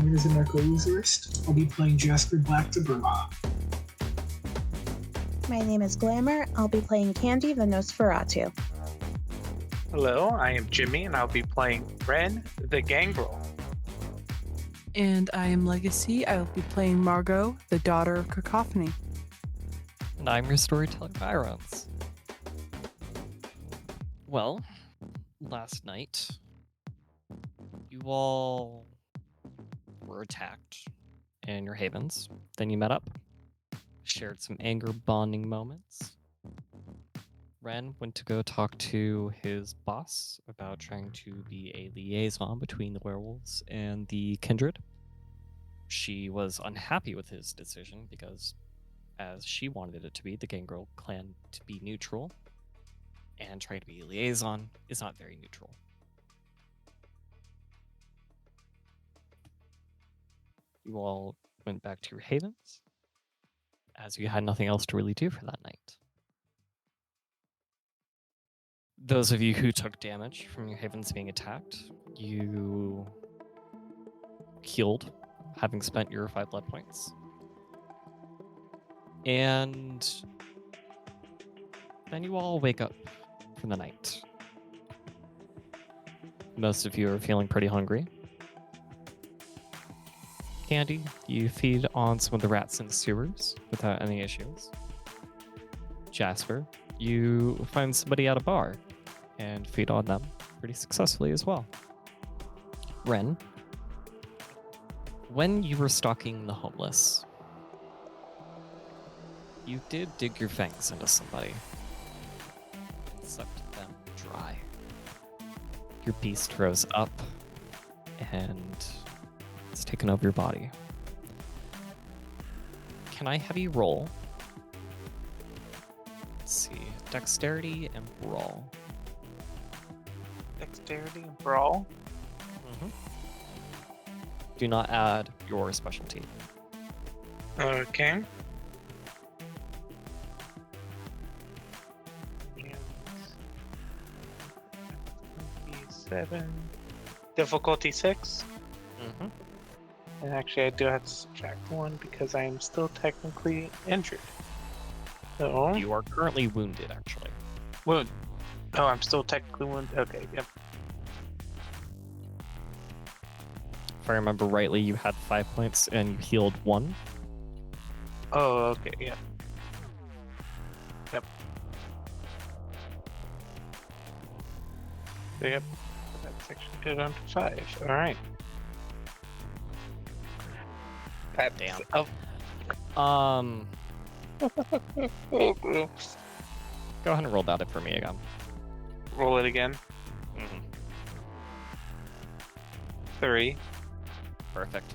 I'm your Anarcholoserist. I'll be playing Jasper Black the Burma. My name is Glamour. I'll be playing Candy the Nosferatu. Hello, I am Jimmy, and I'll be playing Wren the Gangrel. And I am Legacy. I will be playing Margot, the daughter of Cacophony. And I'm your storyteller, Vironz. Well, last night, you all were attacked in your havens. Then you met up, shared some anger bonding moments. Wren went to go talk to his boss about trying to be a liaison between the werewolves and the kindred. She was unhappy with his decision because, as she wanted it to be, the Gangrel clan to be neutral, and trying to be a liaison is not very neutral. You all went back to your havens, as you had nothing else to really do for that night. Those of you who took damage from your havens being attacked, you healed, having spent your 5 blood points. And then you all wake up for the night. Most of you are feeling pretty hungry. Candy, you feed on some of the rats in the sewers without any issues. Jasper, you find somebody at a bar and feed on them pretty successfully as well. Wren, when you were stalking the homeless, you did dig your fangs into somebody and sucked them dry. Your beast rose up and it's taken over your body. Can I have you roll? Let's see, dexterity and brawl. Dexterity and Brawl. Do not add your specialty. Okay. 7. Difficulty 6. And actually, I do have to subtract 1 because I am still technically injured. So You are currently wounded, actually. wound. Oh, I'm still technically wounded. Okay, yep. If I remember rightly, you had 5 points and you healed 1. Oh, okay, yep. Yep. So, yep. That's actually good on 5. All right. That's Damn. Oh. Go ahead and roll that for me again. Roll it again. 3. Perfect.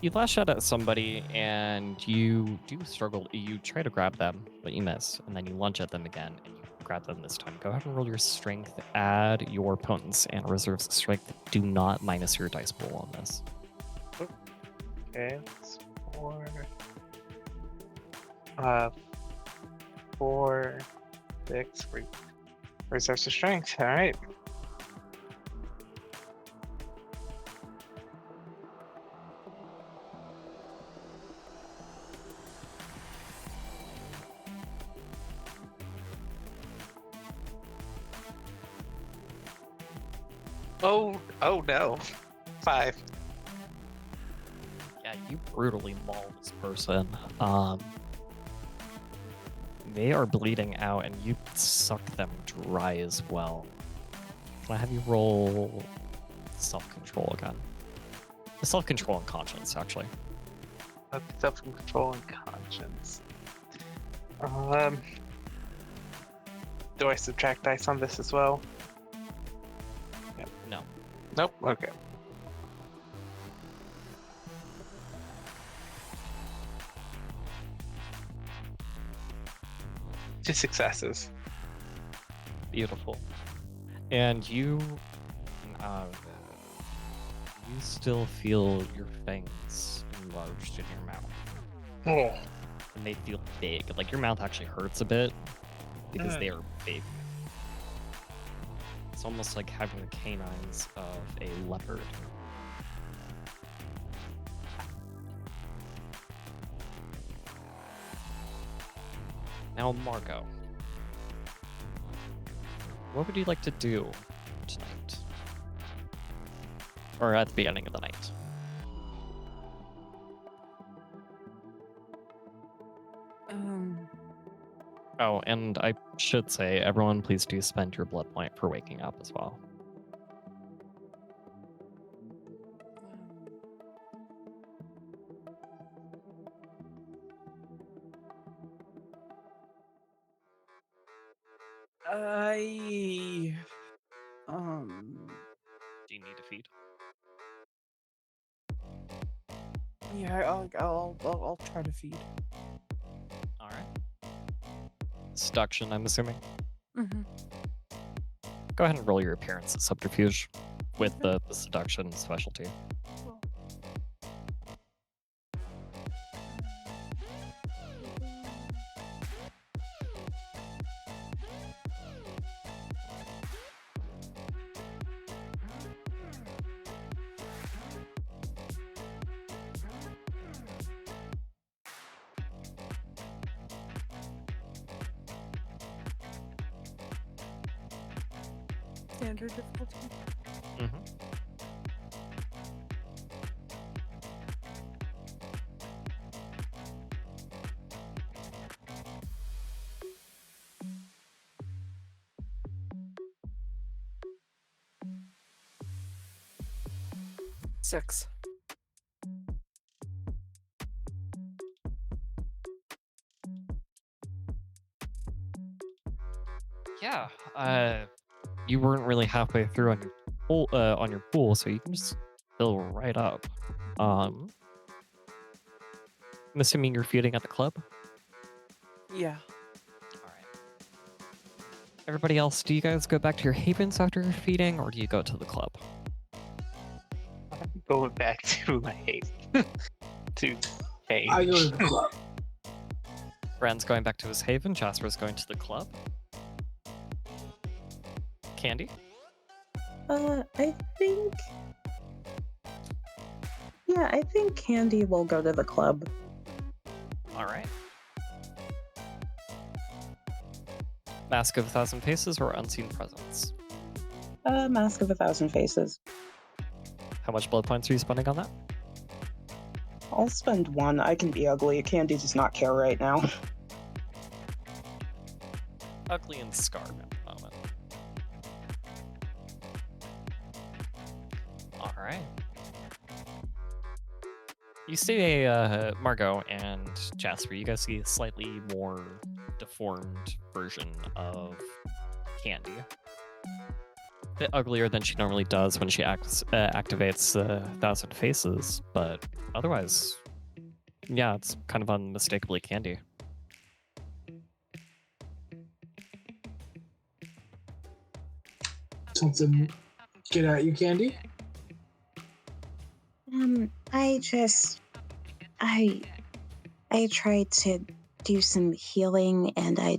You lash out at somebody and you do struggle. You try to grab them, but you miss. And then you lunge at them again and you grab them this time. Go ahead and roll your strength. Add your potence and reserves strength. Do not minus your dice pool on this. Okay, that's 4. 4, 6. Reserves of strength. All right. Oh no. 5. Yeah, you brutally maul this person. They are bleeding out and you suck them dry as well. Can I have you roll self-control again? Self-control and conscience, actually. Self-control and conscience. Do I subtract dice on this as well? Yep. No. Nope. Okay. Two successes. Beautiful. And you still feel your fangs enlarged in your mouth. Oh. And they feel big. Like your mouth actually hurts a bit because they are big. It's almost like having the canines of a leopard. Now, Margot. What would you like to do tonight? Or at the beginning of the night? Oh, and I should say, everyone please do spend your blood point for waking up as well. I Do you need to feed? yeah, I'll try to feed. Alright. Seduction, I'm assuming. Mm-hmm. Go ahead and roll your appearance at subterfuge with the seduction specialty. Standard difficulty. Mm-hmm. Six. Yeah. You weren't really halfway through on your pool, so you can just fill right up. I'm assuming you're feeding at the club. Yeah. All right. Everybody else, do you guys go back to your havens after you're feeding, or do you go to the club? I'm going back to my haven. to hey. I go to the club. Wren's going back to his haven. Jasper's going to the club. Candy? I think. Yeah, I think Candy will go to the club. All right. Mask of 1,000 Faces or Unseen Presence? Mask of 1,000 Faces. How much blood points are you spending on that? I'll spend one. I can be ugly. Candy does not care right now. Ugly and scarred at the moment. All right. You see Margot and Jasper. You guys see a slightly more deformed version of Candy. A bit uglier than she normally does when she activates 1,000 Faces, but otherwise, yeah, it's kind of unmistakably Candy. Something get at you, Candy? I tried to do some healing and I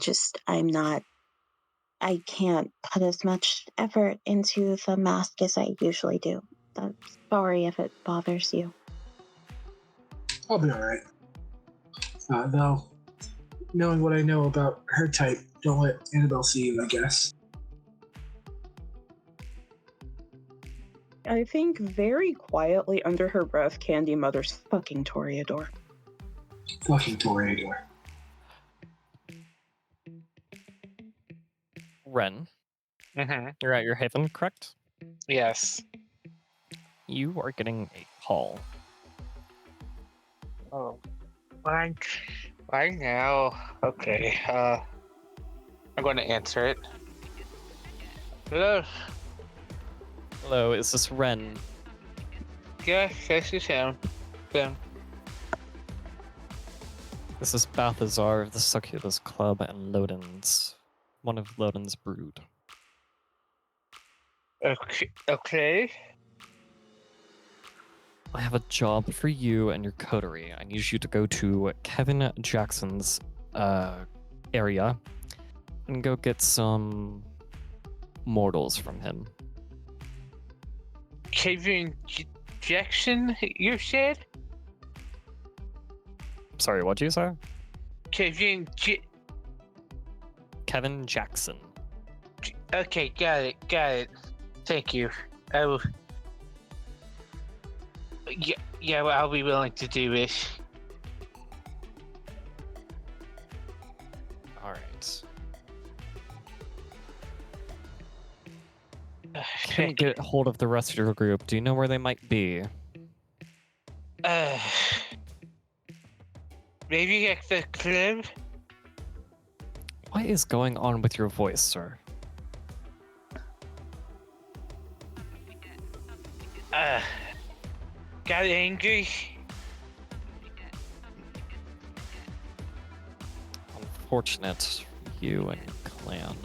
can't put as much effort into the mask as I usually do. I'm sorry if it bothers you. I'll be alright. Though, knowing what I know about her type, don't let Annabelle see you, I guess. I think very quietly under her breath, Candy mutters, fucking Toreador. Fucking Toreador. Wren, Mm-hmm. you're at your haven, correct? Yes. You are getting a call. Oh. Why now? Okay. I'm going to answer it. Hello. Hello, is this Wren? Yes, this is him. This is Balthazar of the Succubus Club and Lodens, one of Lodens' brood. Okay. I have a job for you and your coterie. I need you to go to Kevin Jackson's area and go get some mortals from him. Kevin Jackson, you said? Sorry, what'd you say? Kevin Kevin Jackson. Okay, got it. Thank you. I will. Yeah, well, I'll be willing to do it. All right. Can't get hold of the rest of your group. Do you know where they might be? Maybe at the club? What is going on with your voice, sir? Got angry? Unfortunate, you and your clan.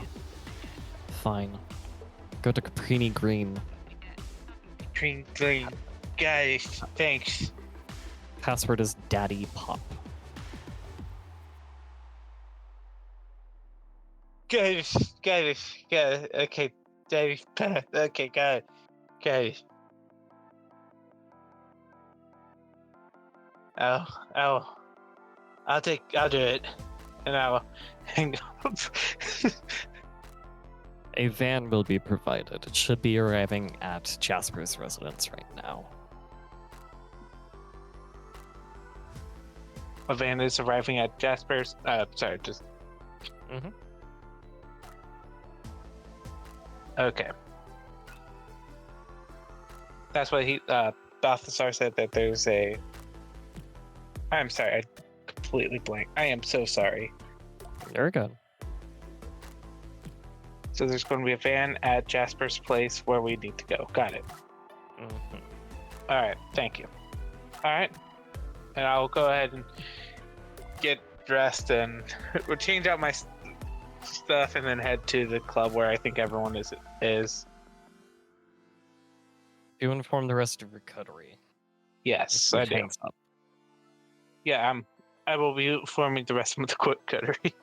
Fine. Go to Caprini Green. Green. Guys, thanks. Password is Daddy Pop. Guys. Okay, Daddy. Okay, got it. I'll do it, and I'll hang up. A van will be provided. It should be arriving at Jasper's residence right now. A van is arriving at Jasper's. Sorry, just. Mm-hmm. Okay. That's what Balthasar said, that there's a. I'm sorry, I completely blanked. I am so sorry. Very good. So there's going to be a van at Jasper's place where we need to go. Got it. Mm-hmm. All right, thank you. All right, and I'll go ahead and get dressed and we'll change out my stuff and then head to the club where I think everyone is. You inform the rest of your coterie. Yes, He I do. hangs up. Yeah, I will be informing the rest of the coterie.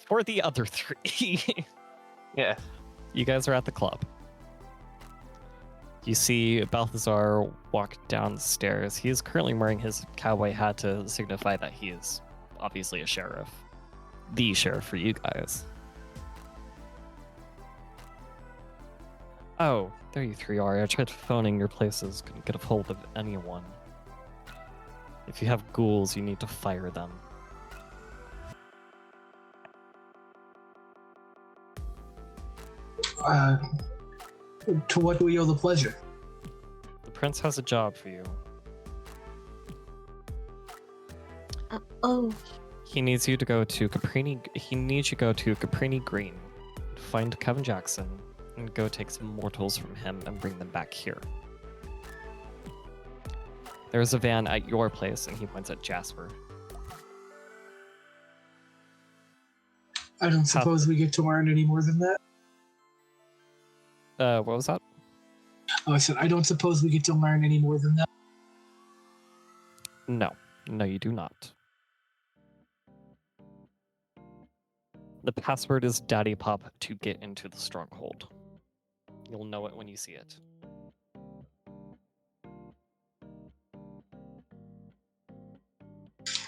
For the other three. Yeah. You guys are at the club. You see Balthazar walk down the stairs. He is currently wearing his cowboy hat to signify that he is obviously a sheriff. The sheriff for you guys. Oh, there you three are. I tried phoning your places, couldn't get a hold of anyone. If you have ghouls, you need to fire them. To what do we owe the pleasure? The prince has a job for you. Oh, He needs you to go to Caprini. He needs you to go to Caprini Green, find Kevin Jackson, and go take some mortals from him and bring them back here. There's a van at your place, and he points at Jasper. I don't suppose we get to learn any more than that. What was that? Oh, I said, I don't suppose we get to learn any more than that. No, you do not. The password is Daddy Pop to get into the stronghold. You'll know it when you see it.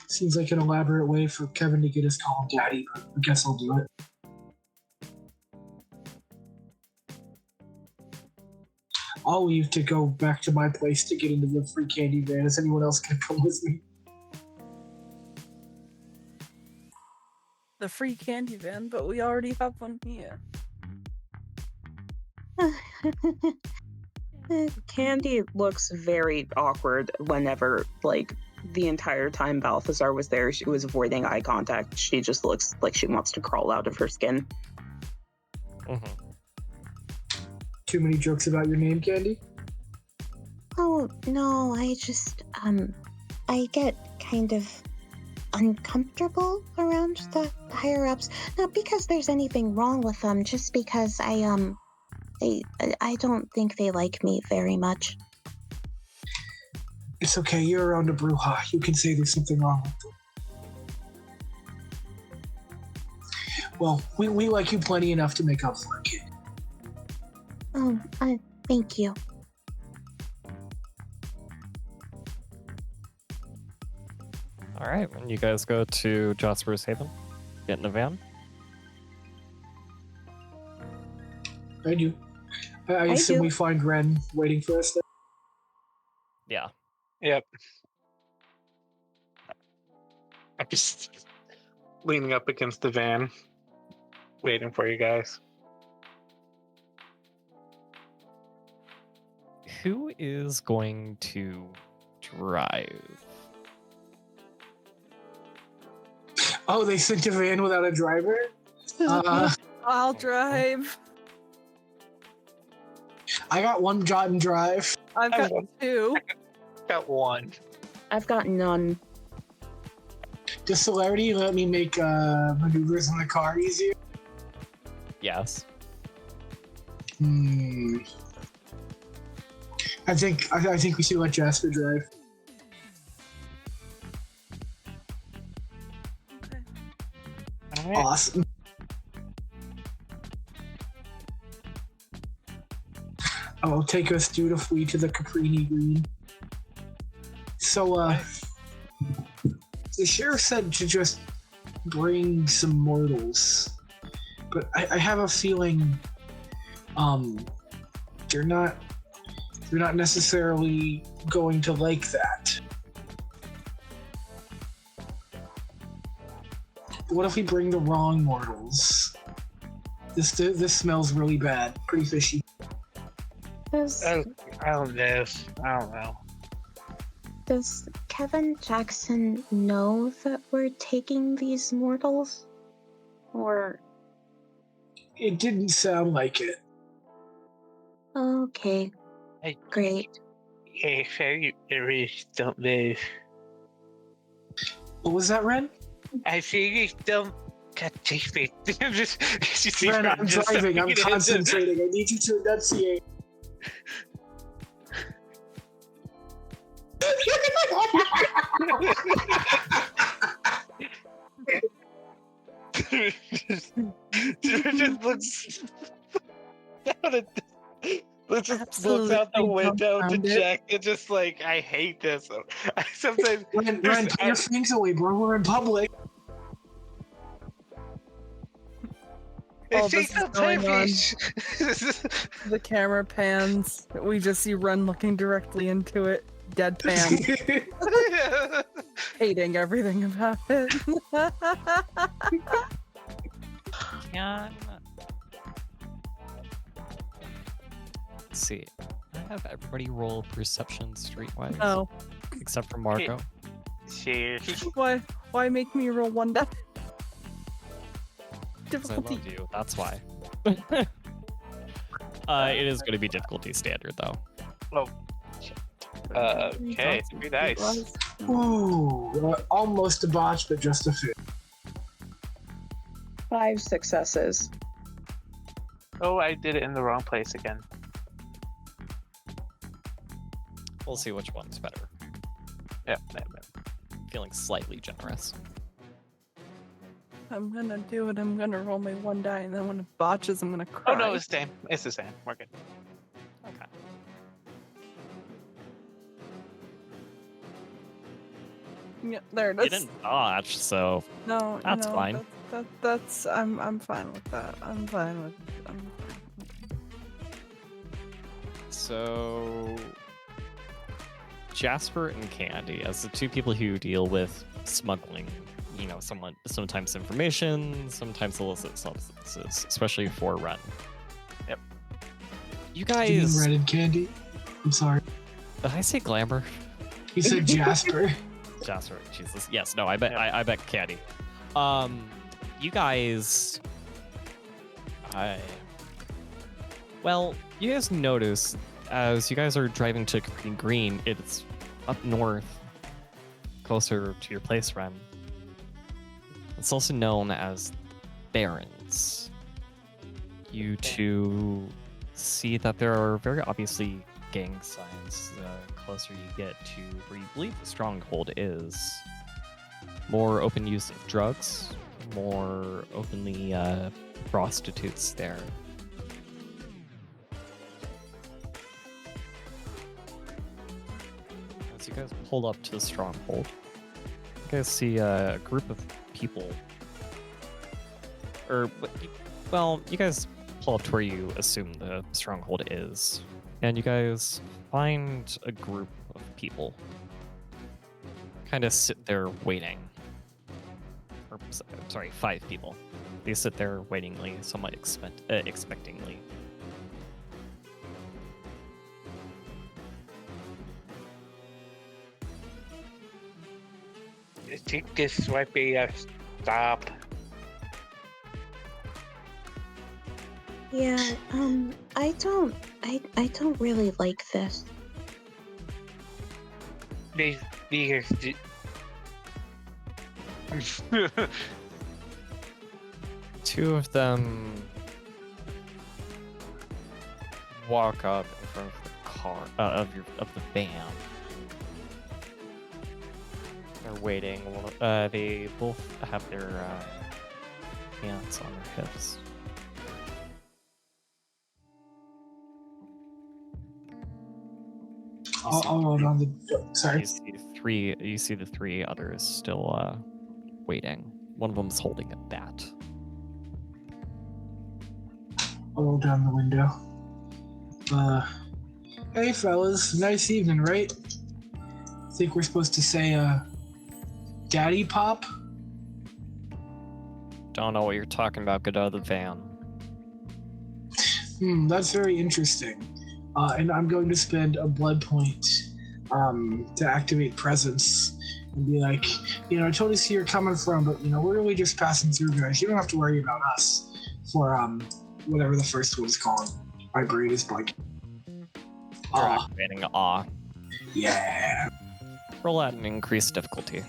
Seems like an elaborate way for Kevin to get us to call him Daddy, but I guess I'll do it. I'll leave to go back to my place to get into the free candy van. Is anyone else going to come with me? The free candy van, but we already have one here. Candy looks very awkward whenever, like, the entire time Balthazar was there, she was avoiding eye contact. She just looks like she wants to crawl out of her skin. Mm-hmm. Too many jokes about your name, Candy? oh no, I just, I get kind of uncomfortable around the higher ups. Not because there's anything wrong with them, just because I don't think they like me very much. It's okay, you're around a Bruja. You can say there's something wrong with them. Well, we like you plenty enough to make up for it, kid. Oh, thank you. All right, when you guys go to Jasper's Haven, get in the van. I do. I I assume do. we find Wren waiting for us there. Yeah. Yep. I'm just leaning up against the van, waiting for you guys. Who is going to drive? Oh, they sent a van without a driver? I'll drive. I got one jot and drive. I've got two. Got one. I've got none. Does celerity let me make maneuvers in the car easier? Yes. I think we should let Jasper drive. All right. Awesome. I'll take us dutifully to the Caprini Green. So, the sheriff said to just bring some mortals, but I have a feeling, they're not necessarily going to like that. What if we bring the wrong mortals? This smells really bad. Pretty fishy. I don't know. Does Kevin Jackson know that we're taking these mortals? Or... It didn't sound like it. Okay. Hey. Great. Hey, you really don't move. What was that, Wren? I really don't. God, chase me. I'm just. You see Wren, I'm just driving. I'm it into- concentrating. I need you to enunciate. Just looks down at looks Absolutely out the window to dumbfounded. check. It's just like I hate this. I sometimes Wren, there's- put your things away, bro. We're in public. All it this takes is a going on. fish. The camera pans. We just see Wren looking directly into it. Deadpan. Hating everything about it. Can... Let's see. I have everybody roll perception streetwise. Oh, Except for Margot. Cheers. why make me roll one die? 'Cause I Difficulty. love you. That's why. It is going to be difficulty standard, though. Oh. Okay, very nice. Ooh, almost a botch, but just a fit. 5 successes. Oh, I did it in the wrong place again. We'll see which one's better. Yep. Feeling slightly generous. I'm gonna do it. I'm gonna roll my one die, and then when it botches, I'm gonna cry. Oh no, it's the same. It's the same. We're good. Okay. Yeah, there it You is. didn't dodge, so No, That's no, fine. That's I'm fine with that. I'm fine with. So Jasper and Candy, as the two people who deal with smuggling, sometimes information, sometimes illicit substances, especially for Wren. Yep. You Did you mean guys, Red and Candy? I'm sorry. did I say Glamour? He said Jasper. Jasper, Jesus. Yes, no, I bet Yep. I bet Candy. You guys, you guys notice as you guys are driving to Green, it's up north, closer to your place, Wren. It's also known as Vironz. You two see that there are very obviously gang signs the closer you get to where you believe the stronghold is. More open use of drugs, more openly prostitutes there. As you guys pull up to the stronghold, you guys see a group of people. You guys plot where you assume the stronghold is, and you guys find a group of people kind of sit there waiting. Or, sorry, 5 people. They sit there waitingly, somewhat expectingly. I think this might be a stop. Yeah, I don't really like this. These 2 of them walk up in front of the car of the van. They're waiting. They both have their hands on their hips. I'll roll on the. Sorry. You see the 3 others still waiting. One of them's holding a bat. I'll roll down the window. Hey fellas, nice evening, right? Think we're supposed to say, Daddy Pop? Don't know what you're talking about. Get out of the van. That's very interesting. And I'm going to spend a blood point to activate presence and be like, I totally see you're coming from, but we're really just passing through, guys. You don't have to worry about us for whatever the first one's called. My brain is blank. You're activating awe. Yeah. Roll at an increased difficulty.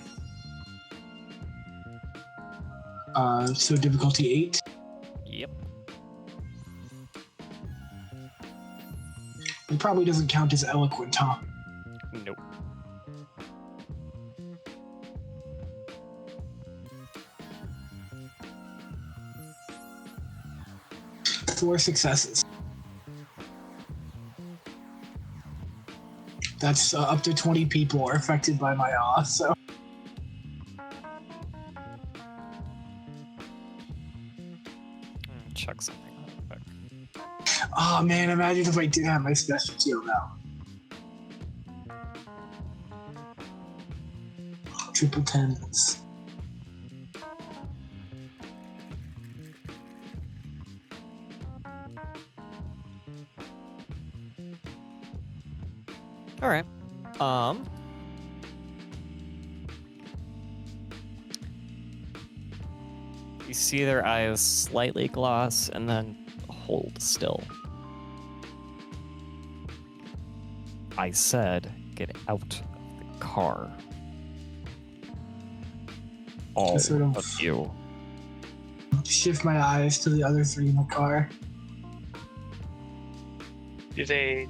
So difficulty 8. Yep. It probably doesn't count as eloquent, huh? Nope. Four successes. That's up to 20 people are affected by my awe, so. Check something real quick. Oh man, imagine if I did have my specialty on that one. Triple tens. All right. You see their eyes slightly gloss and then hold still. I said, get out of the car. All Sort of of you. Shift my eyes to the other 3 in the car. do they?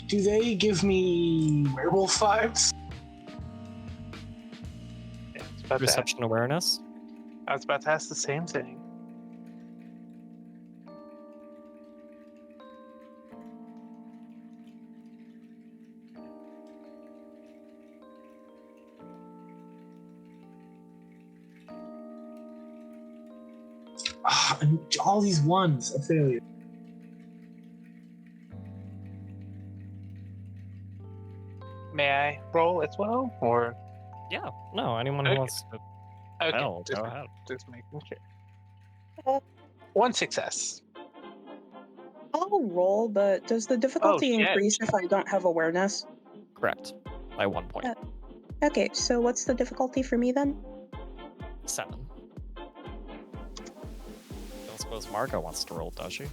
Do they give me werewolf vibes? Yeah, it's about Perception awareness. I was about to ask the same thing. And all these ones, a failure. May I roll as well, or Yeah. No, anyone who Okay. wants to. okay, Hell, just, go ahead. just making sure. 1 success. I'll roll, but does the difficulty shit. increase if I don't have awareness? Correct. By 1 point. Okay, so what's the difficulty for me then? 7. Don't suppose Margot wants to roll, does she?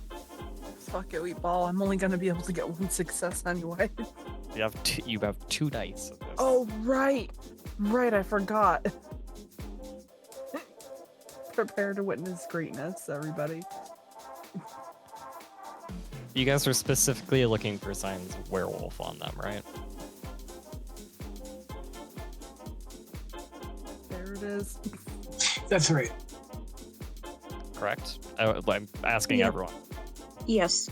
Fuck it, we ball. I'm only gonna be able to get 1 success anyway. You have 2 dice. Of this. Oh, right. Right, I forgot. Prepare to witness greatness, everybody. You guys are specifically looking for signs of werewolf on them, right? There it is. That's right. Correct? I'm asking Yeah. everyone. Yes.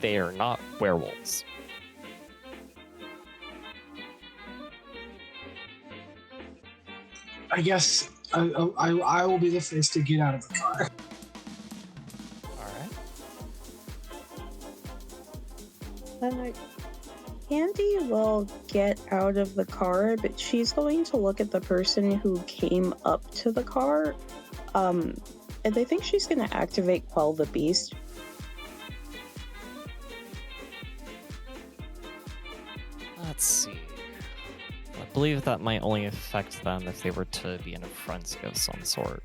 They are not werewolves. I guess I will be the first to get out of the car. All right. Candy will get out of the car, but she's going to look at the person who came up to the car. And I think she's going to activate Quell the Beast. Let's see. I believe that might only affect them if they were to be in a frenzy of some sort.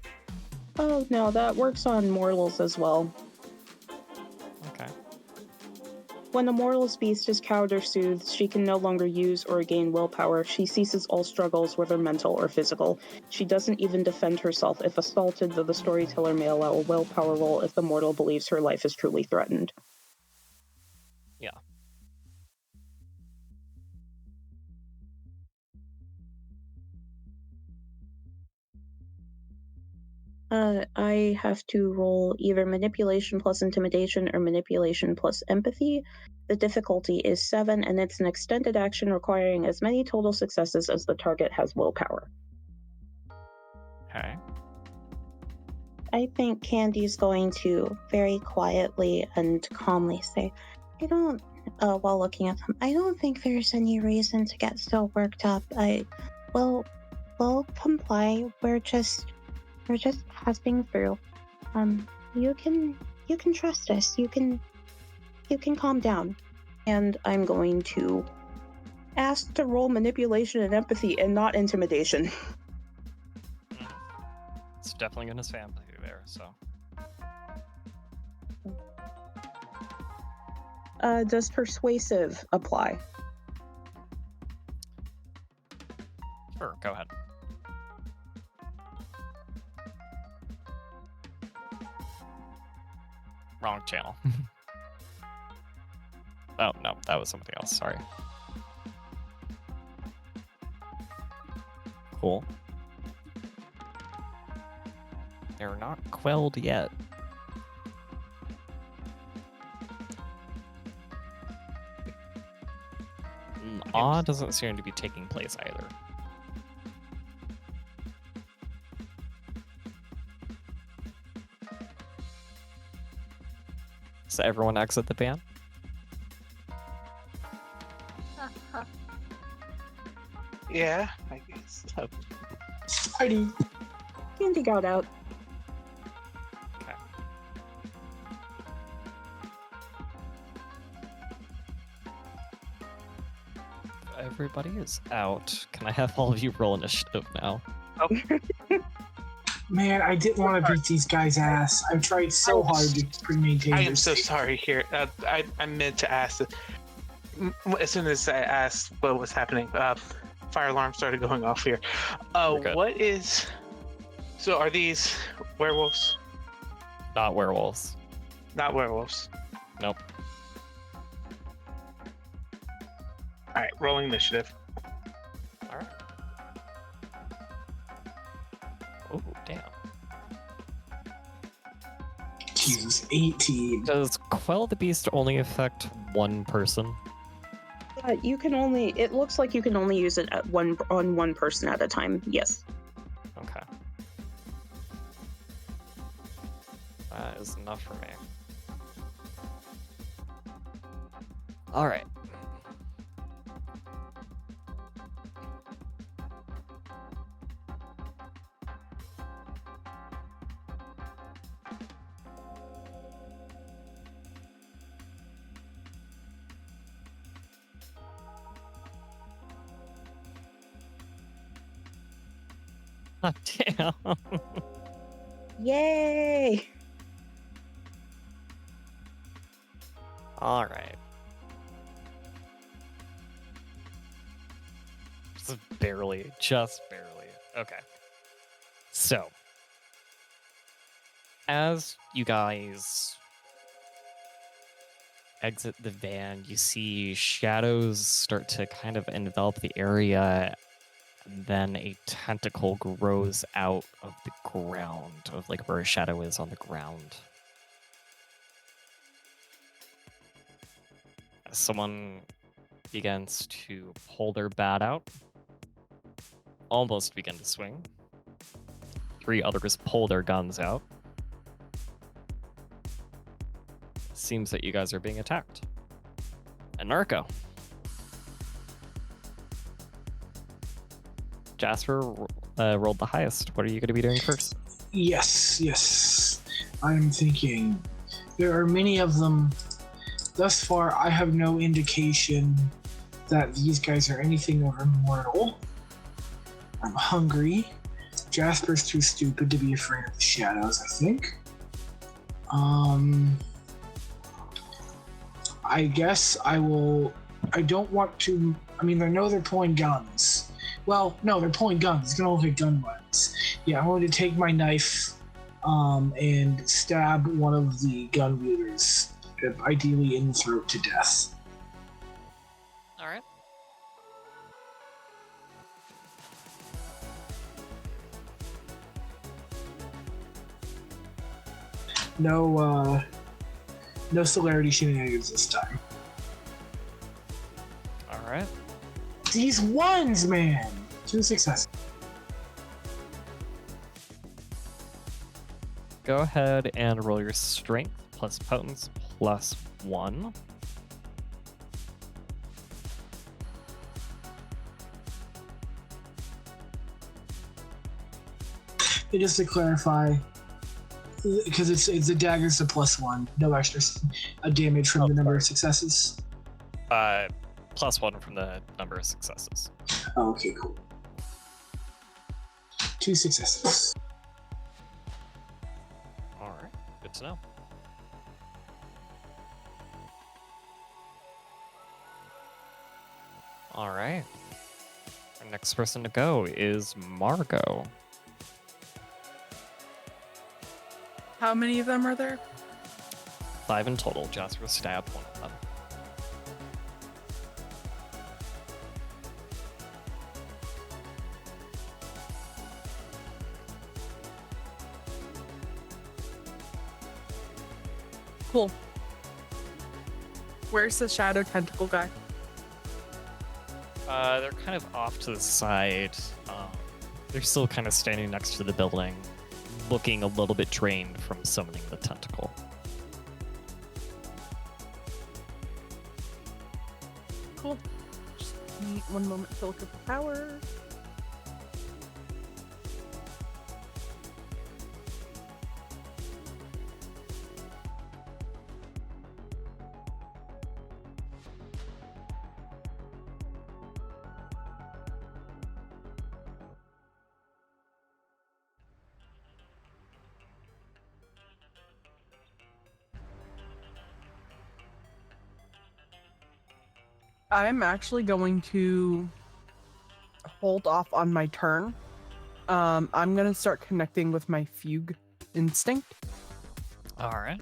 Oh, no, that works on mortals as well. Okay. When a mortal's beast is cowed or soothed, she can no longer use or gain willpower. She ceases all struggles, whether mental or physical. She doesn't even defend herself if assaulted, though the storyteller may allow a willpower roll if the mortal believes her life is truly threatened. Yeah. I have to roll either manipulation plus intimidation or manipulation plus empathy. The difficulty is 7, and it's an extended action requiring as many total successes as the target has willpower. Okay. I think Candy's going to very quietly and calmly say, while looking at them, I don't think there's any reason to get so worked up. We'll comply. We're just passing through. You can trust us. You can calm down. And I'm going to ask to roll manipulation and empathy and not intimidation. It's definitely going to say empathy there, so. Does persuasive apply? Sure, go ahead. Wrong channel. Oh, no, that was somebody else. Sorry. Cool. They're not quelled yet. Awe doesn't seem to be taking place either. So everyone exit the van? Yeah, I guess. Heidi. Candy got out. Okay. Everybody is out. Can I have all of you roll initiative now? Oh, Man, I didn't want to beat these guys' ass. I've tried so hard to maintain I am this. so sorry here. I meant to ask. As soon as I asked what was happening, fire alarm started going off here. We're good. What is? So are these werewolves? Not werewolves. Not werewolves. Nope. All right, rolling initiative. All right. Oh, damn. Jesus, 18. Does Quell the Beast only affect one person? You can only. It looks like you can only use it on one person at a time. Yes. Okay. That is enough for me. All right. Oh, damn. Yay! All right. Just barely. Okay. So, as you guys exit the van, you see shadows start to kind of envelop the area, and then a tentacle grows out of the ground, of like where a shadow is on the ground. As someone begins to pull their bat out, almost begin to swing. three others pull their guns out. Seems that you guys are being attacked. Anarcho. Jasper rolled the highest. What are you going to be doing first? Yes. I'm thinking there are many of them. Thus far, I have no indication that these guys are anything of immortal. I'm hungry. Jasper's too stupid to be afraid of the shadows, I think. I guess I don't want to. I mean, I know they're pulling guns. Well, no, they're pulling guns. It's gonna look like gun violence. Yeah, I'm going to take my knife and stab one of the gun wielders, ideally in the throat to death. All right. No celerity shenanigans this time. All right. These ones, man! 2 successes. Go ahead and roll your strength plus potence plus 1. And just to clarify, because it's a dagger, so +1, no extra damage from the number of successes. Plus 1 from the number of successes. Oh, okay, cool. 2 successes. All right. Good to know. All right. Our next person to go is Margot. How many of them are there? 5 in total. Jasper stabbed one of them. Cool. Where's the shadow tentacle guy? They're kind of off to the side. They're still kind of standing next to the building, looking a little bit drained from summoning the tentacle. Cool. Just need one moment to look at the power. I'm actually going to hold off on my turn. I'm going to start connecting with my fugue instinct. All right.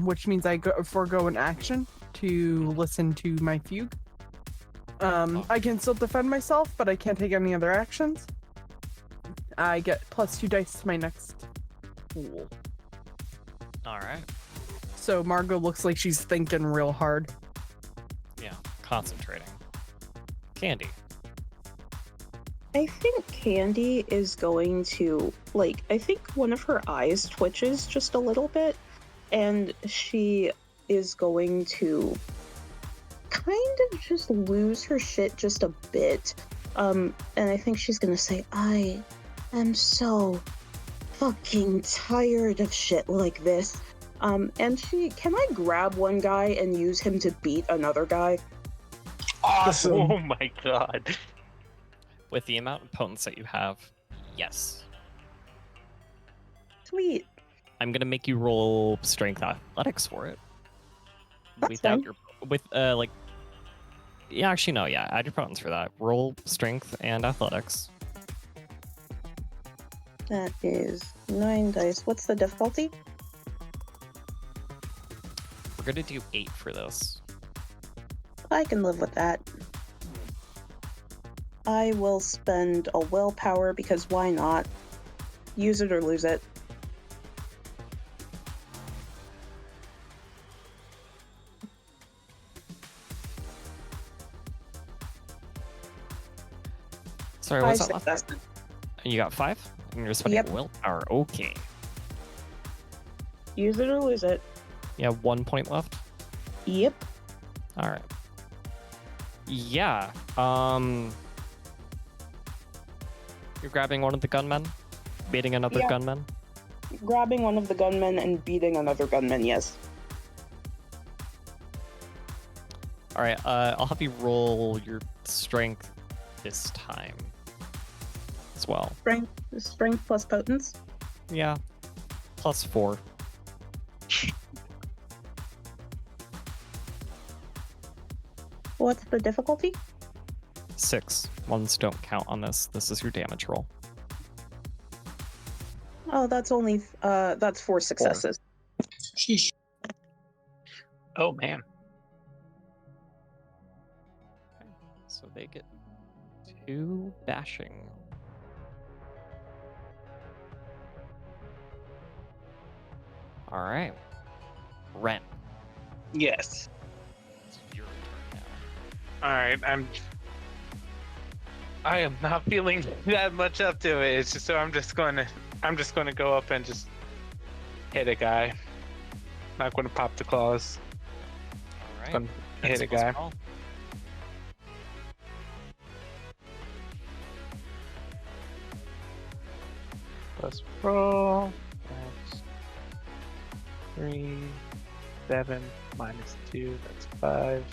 Which means I forego an action to listen to my fugue. I can still defend myself, but I can't take any other actions. I get +2 dice to my next pool. All right. So Margot looks like she's thinking real hard. Yeah, concentrating. Candy. I think Candy is going to, I think one of her eyes twitches just a little bit, and she is going to kind of just lose her shit just a bit. And I think she's gonna say, I am so fucking tired of shit like this. And can I grab one guy and use him to beat another guy? Awesome. Oh my god. With the amount of potence that you have, yes. Sweet. I'm gonna make you roll strength athletics for it. That's fine. Yeah, actually no, yeah, add your potence for that. Roll strength and athletics. That is 9 dice. What's the difficulty? We're gonna do 8 for this. I can live with that. I will spend a willpower because why not? Use it or lose it. Sorry, Five what's that last? successes. You got 5? And you're spending Yep. willpower. Okay. Use it or lose it. You have 1 point left. Yep. All right. Yeah. You're grabbing one of the gunmen, beating another Yeah. gunman. Grabbing one of the gunmen and beating another gunman, yes. All right. I'll have you roll your strength this time as well. Strength plus potence. Yeah. +4. What's the difficulty? 6. Ones don't count on this. This is your damage roll. Oh, that's only that's 4 successes. Sheesh. Oh man. So they get 2 bashing. All right. Wren. Yes. It's your turn All right. I am not feeling that much up to it. It's just so I'm just going to go up and just hit a guy. Not going to pop the claws. now. All right. Gonna hit a guy. Roll. Plus roll. That's 3, 7 minus 2. That's 5.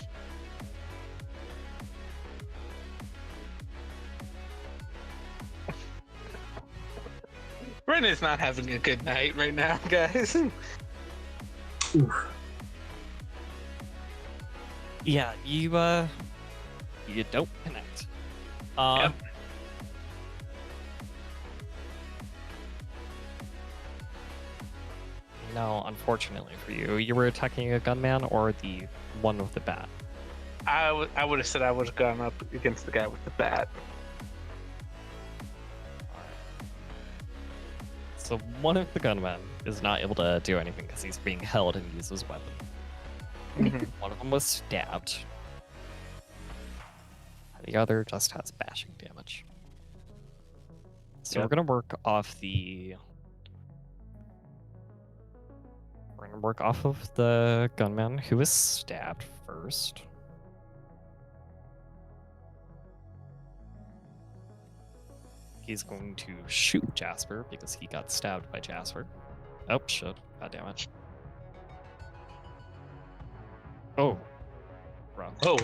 Wren is not having a good night right now, guys. Oof. Yeah, you don't connect. Yep. No, unfortunately for you, you were attacking a gunman or the one with the bat. I would have said I would have gone up against the guy with the bat. So one of the gunmen is not able to do anything because he's being held and uses his weapon. Mhm. One of them was stabbed. The other just has bashing damage. So Yep. we're gonna work off the. We're gonna work off of the gunman who was stabbed first. He's going to shoot Jasper because he got stabbed by Jasper. Oh shit! God damn it! Oh, wrong. Oh,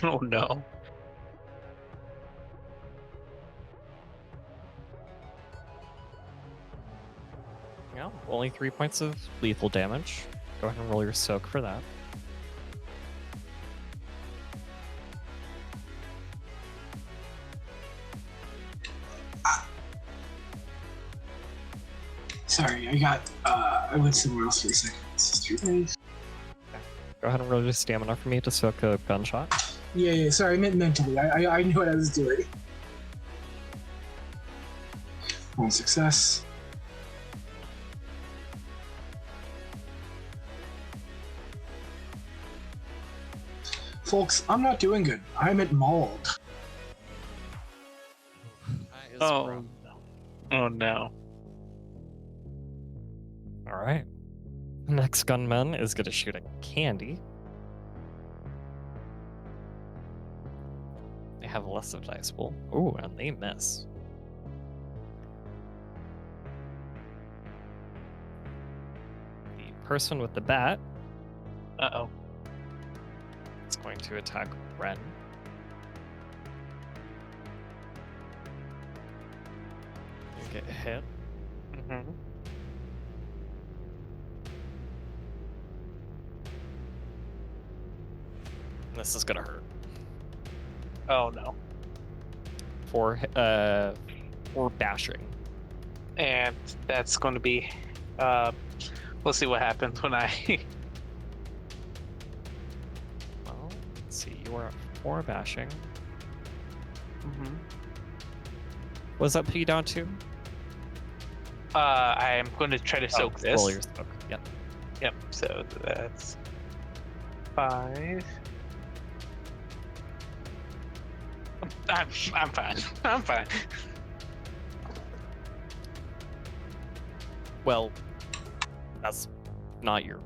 oh no. Yeah, only 3 points of lethal damage. Go ahead and roll your soak for that. Sorry, I went somewhere else for a second. Nice. Go ahead and roll your stamina for me to soak a gunshot. Yeah, sorry, I meant mentally. I knew what I was doing. 1 success. Folks, I'm not doing good. I'm at mauled. Oh. Oh no. All right. The next gunman is going to shoot at Candy. They have less of a dice pool. Ooh, and they miss. The person with the bat Uh-oh. is going to attack Wren. You get hit. Mm-hmm. This is gonna hurt. Oh no. For bashing. And that's going to be we'll see what happens when I Well, let's see. You are at 4 bashing. What does that put you down to? I am going to try to soak this. Roll your soak. Yep. Yep, so that's 5. I'm fine. I'm fine. Well, that's not your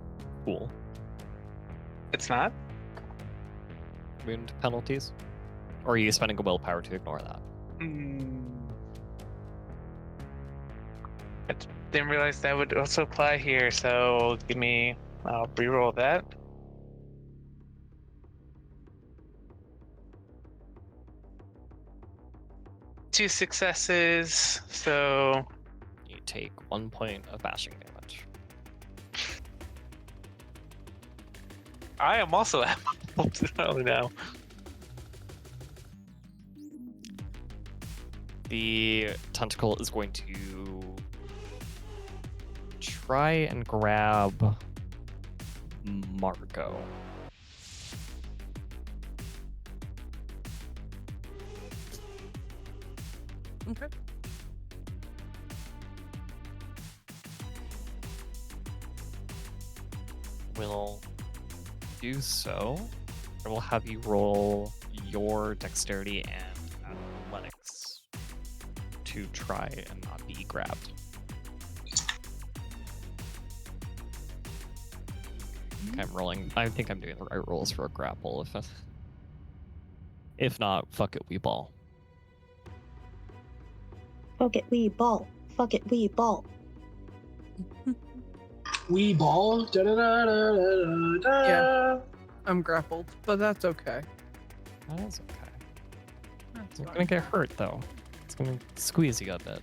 pool. It's not? Wound penalties? Or are you spending a willpower to ignore that? I didn't realize that would also apply here, so I'll reroll that. Two successes, so You take 1 point of bashing damage. I am also at oh no. The tentacle is going to try and grab Margot. Okay. Will do so. I will have you roll your dexterity and athletics to try and not be grabbed. Okay, I'm rolling. I think I'm doing the right rolls for a grapple. If not, fuck it, we ball. Fuck it, we ball. Fuck it, we ball. We ball. Da, da, da, da, da, da. Yeah. I'm grappled, but that's okay. That is okay. That's You're fine. gonna get hurt though. It's gonna squeeze you a bit.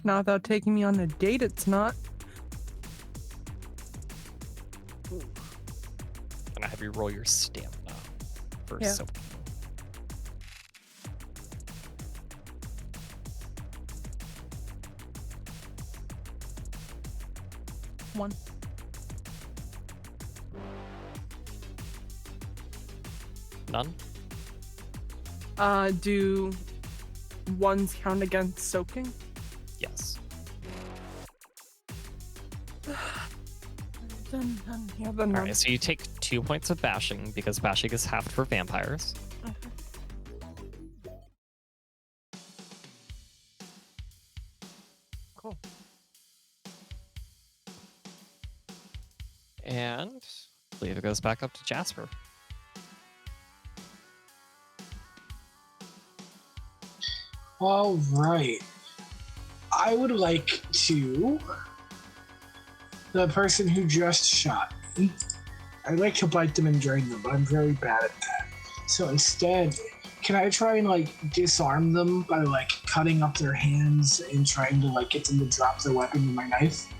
Not without taking me on a date, it's not. Gonna have you roll your stamina for Yeah. soaking. One. None? Do ones count against soaking? Yes. Done. Yeah, then none. Alright, so you take 2 points of bashing because bashing is halved for vampires. Cool. And I believe it goes back up to Jasper. All right. I would like to. The person who just shot me, I'd like to bite them and drain them, but I'm very bad at that. So instead, can I try and like disarm them by like cutting up their hands and trying to like get them to drop their weapon with my knife?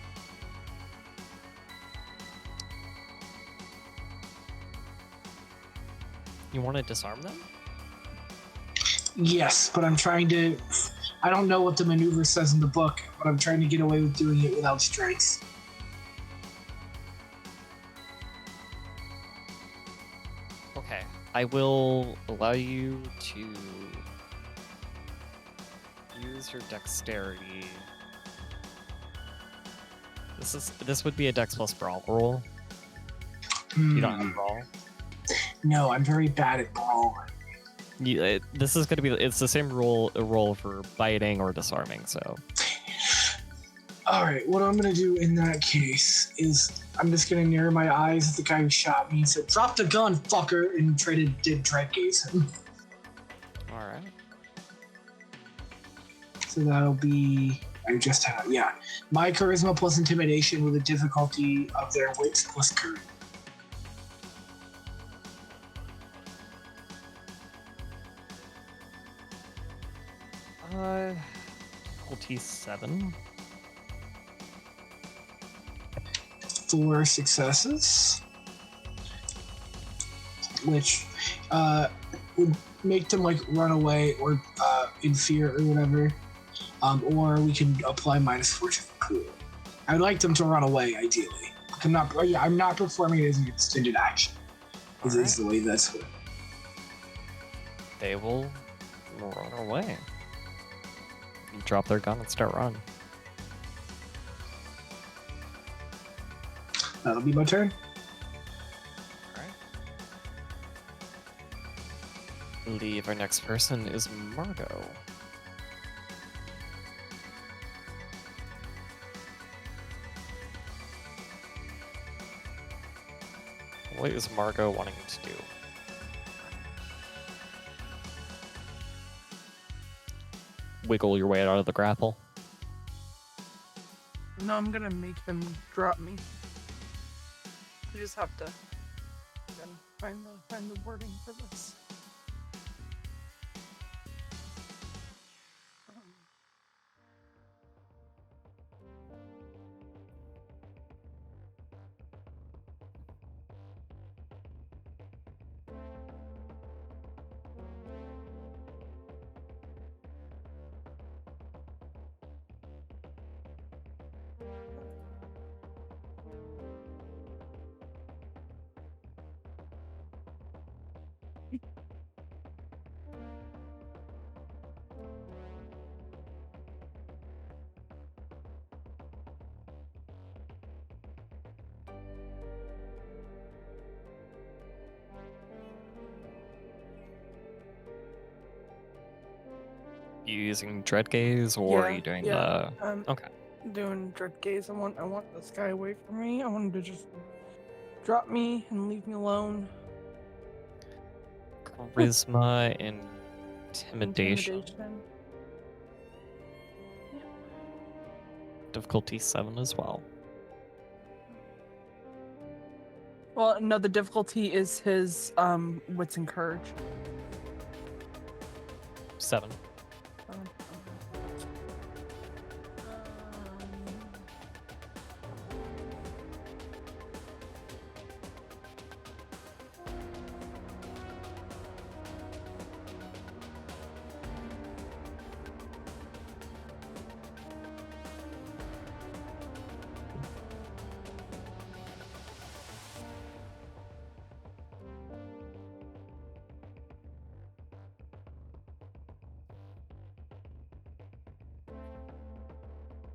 You want to disarm them? Yes, but I'm trying to. I don't know what the maneuver says in the book, but I'm trying to get away with doing it without strikes. Okay. I will allow you to use your dexterity. This would be a dex plus brawl roll. You don't have brawl. No, I'm very bad at brawl. This is going to be. It's the same roll for biting or disarming. So. All right, what I'm gonna do in that case is I'm just gonna narrow my eyes at the guy who shot me and said, "Drop the gun, fucker," and try to dread gaze him. All right. So that'll be my charisma plus intimidation with a difficulty of their wits plus courage. Difficulty 7. 4 successes, which would make them like run away or in fear or whatever, or we can apply -4 to the cool. I'd like them to run away ideally. I'm not performing it as an extended action. Is the way that's what. They will run away. Drop their gun and start running. That'll be my turn. Alright. I believe our next person is Margot. What is Margot wanting to do? Wiggle your way out of the grapple. No, I'm gonna make him drop me. I just have to find the wording for this. You using Dread Gaze, or are you doing the? Okay. Doing Dread Gaze. I want this guy away from me. I want him to just drop me and leave me alone. Charisma, intimidation. Yeah. Difficulty 7 as well. Well, no, the difficulty is his wits and courage. 7.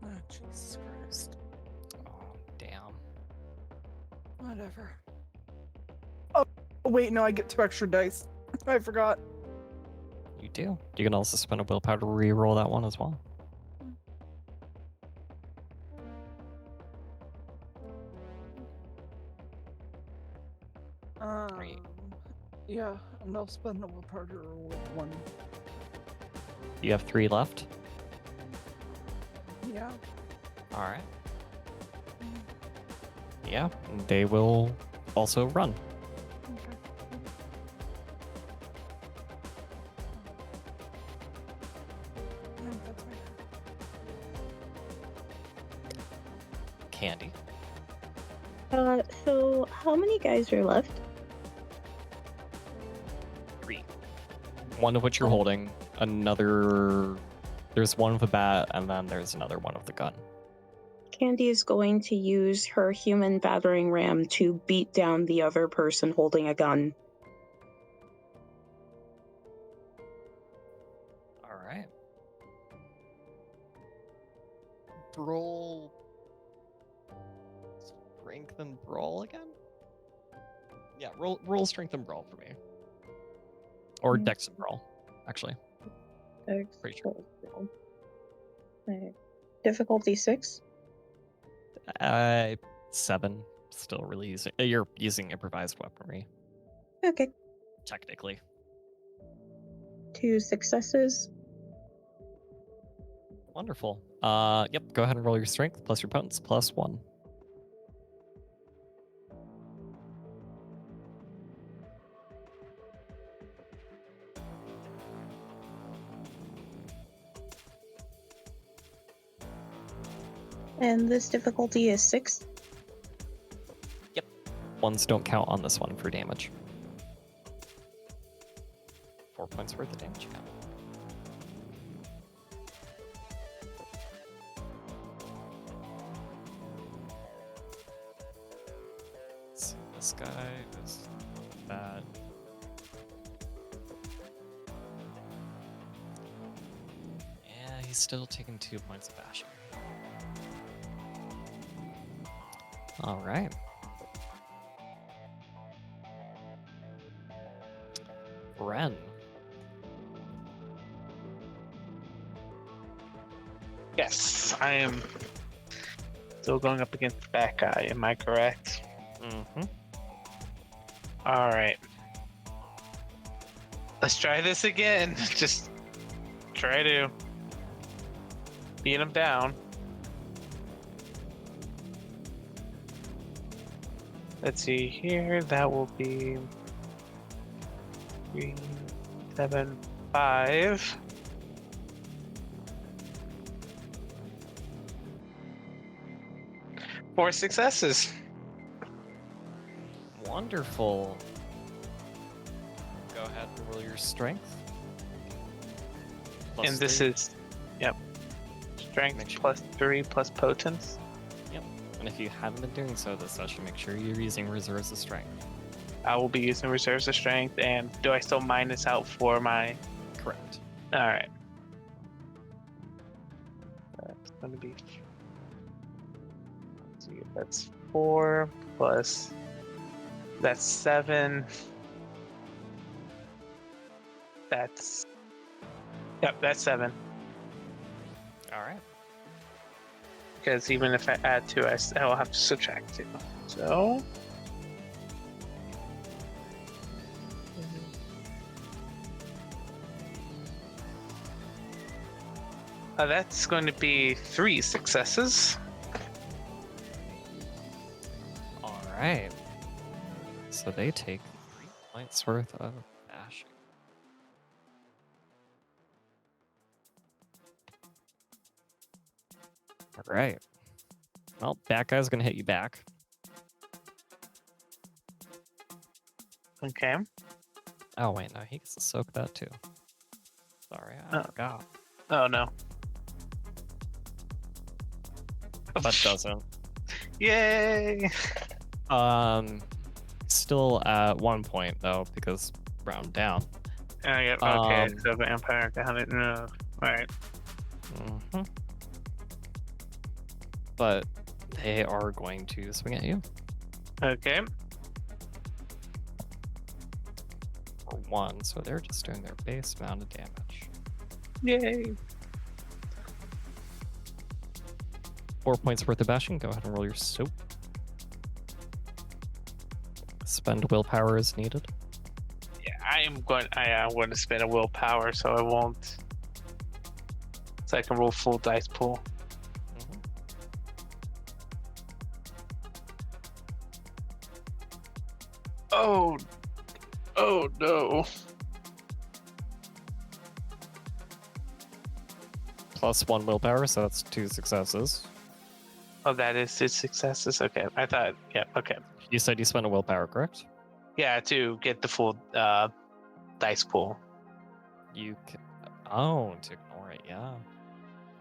Oh, Jesus Christ. Oh, damn. Whatever. Oh, wait, no, I get 2 extra dice. I forgot. You do. You can also spend a willpower to re-roll that one as well. Yeah, and I'll spend a willpower to roll 1. You have 3 left. Yeah. All right. Yeah, they will also run. Okay. That's right. Candy. So how many guys are left? 3. One of which you're holding. Another. There's one with a bat, and then there's another one with the gun. Candy is going to use her human battering ram to beat down the other person holding a gun. All right. Brawl. Strength and brawl again? Yeah, roll strength and brawl for me. Or dex and brawl, actually. Pretty sure. Difficulty 6. 7. Still really using. You're using improvised weaponry, Okay. technically. 2 successes. Wonderful. Yep. Go ahead and roll your strength plus your potence plus 1. And this difficulty is 6. Yep. 1s don't count on this one for damage. 4 points worth of damage. Yeah. So this guy is bad. Yeah, he's still taking 2 points of bashing. All right. Wren. Yes, I am still going up against that guy. Am I correct? Mm-hmm. All right. Let's try this again. Just try to beat him down. Let's see here. That will be 3, 7, 5. Four successes. Wonderful. Go ahead and roll your strength. And this +3. is, yep, strength Make sure- +3 plus potence. And if you haven't been doing so this session, make sure you're using reserves of strength. I will be using reserves of strength. And do I still minus out for my? Correct. All right. That's going to be. Let's see, that's 4 plus. That's 7. That's. Yep, that's 7. All right. Because even if I add 2, I will have to subtract 2. So. That's going to be 3 successes. All right. So they take 3 points worth of bashing. All right. Well, that guy's gonna hit you back. Okay. Oh wait, no, he gets to soak that too. Sorry, I Oh. forgot. Oh no. But doesn't. Yay! Still at 1 point though, because round down. Okay, so vampire got it. No. Alright. hmm But they are going to swing at you Okay. for 1, so they're just doing their base amount of damage. Yay! 4 points worth of bashing. Go ahead and roll your soap. Spend willpower as needed. Yeah, I'm going to spend a willpower, so I won't. So I can roll full dice pool. Mhm. Oh no. Plus 1 willpower, so that's 2 successes. Oh, that is 6 successes. Okay, I thought. Yeah. Okay. You said you spent a willpower, correct? Yeah, to get the full dice pool. You can. Oh, to ignore it, yeah.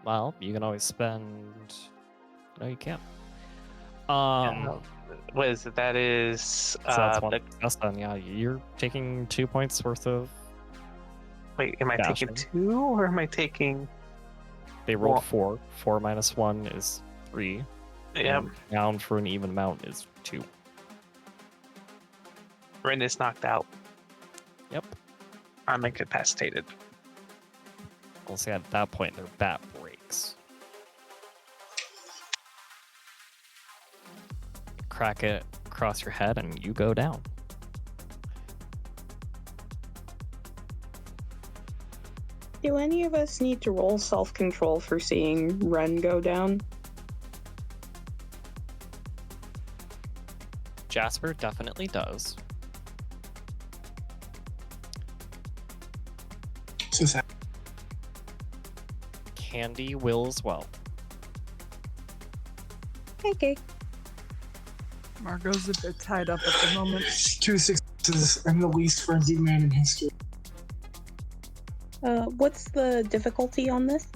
Well, you can always spend. No, you can't. What is it? That is. So that's 1 success then, yeah. You're taking 2 points worth of. Wait, am I taking Bashing. 2 or am I taking? They rolled Well- 4. 4 minus 1 is 3. Yeah, And down for an even amount is 2. Wren is knocked out. Yep. I'm incapacitated. We'll say at that point their bat breaks. Crack it across your head and you go down. Do any of us need to roll self-control for seeing Wren go down? Jasper definitely does. So sad. Candy will as well. Okay. Margot's a bit tied up at the moment. 2 successes. I'm the least frenzied man in history. What's the difficulty on this?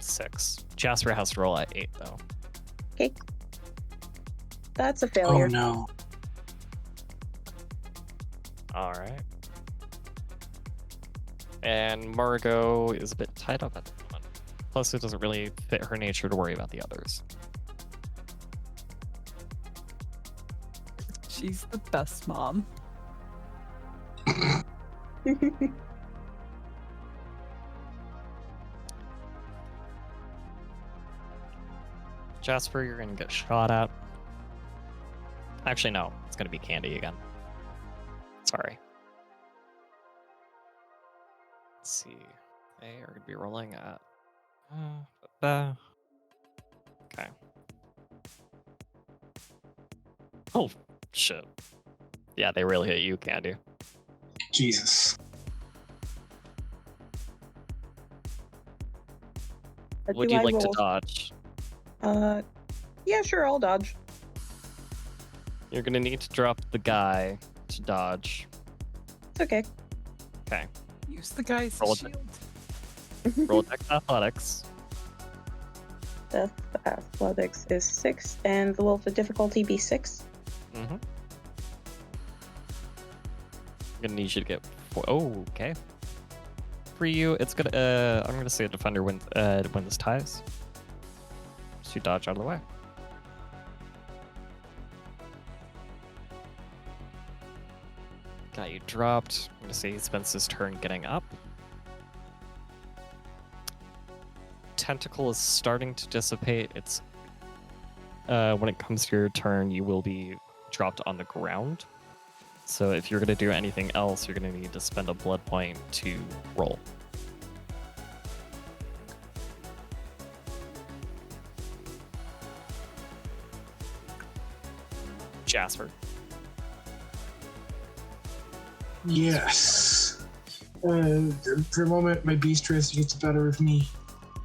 6. Jasper has to roll at 8 though. Okay. That's a Oh failure. no. Alright. And Margot is a bit tied up at the moment. Plus, it doesn't really fit her nature to worry about the others. She's the best mom. Jasper, you're gonna get shot at. Actually, no. It's gonna be Candy again. Sorry. Let's see. They are going to be rolling at. Okay. Oh, shit. Yeah, they really hit you, Candy. Jesus. Would you like to dodge? Yeah, sure, I'll dodge. You're going to need to drop the guy to dodge. It's okay. Okay. Use the guy's Roll shield. Roll Dex Athletics. The athletics is 6, and will the difficulty be 6? Mm-hmm. I'm gonna need you to get 4. Oh, okay. For you, it's gonna. I'm gonna say a defender wins this ties. So you dodge out of the way. Got you dropped. I'm gonna say he spends his turn getting up. Tentacle is starting to dissipate. It's when it comes to your turn, you will be dropped on the ground. So if you're going to do anything else, you're going to need to spend a blood point to roll. Jasper. Yes. For a moment, my beast race gets the better of me.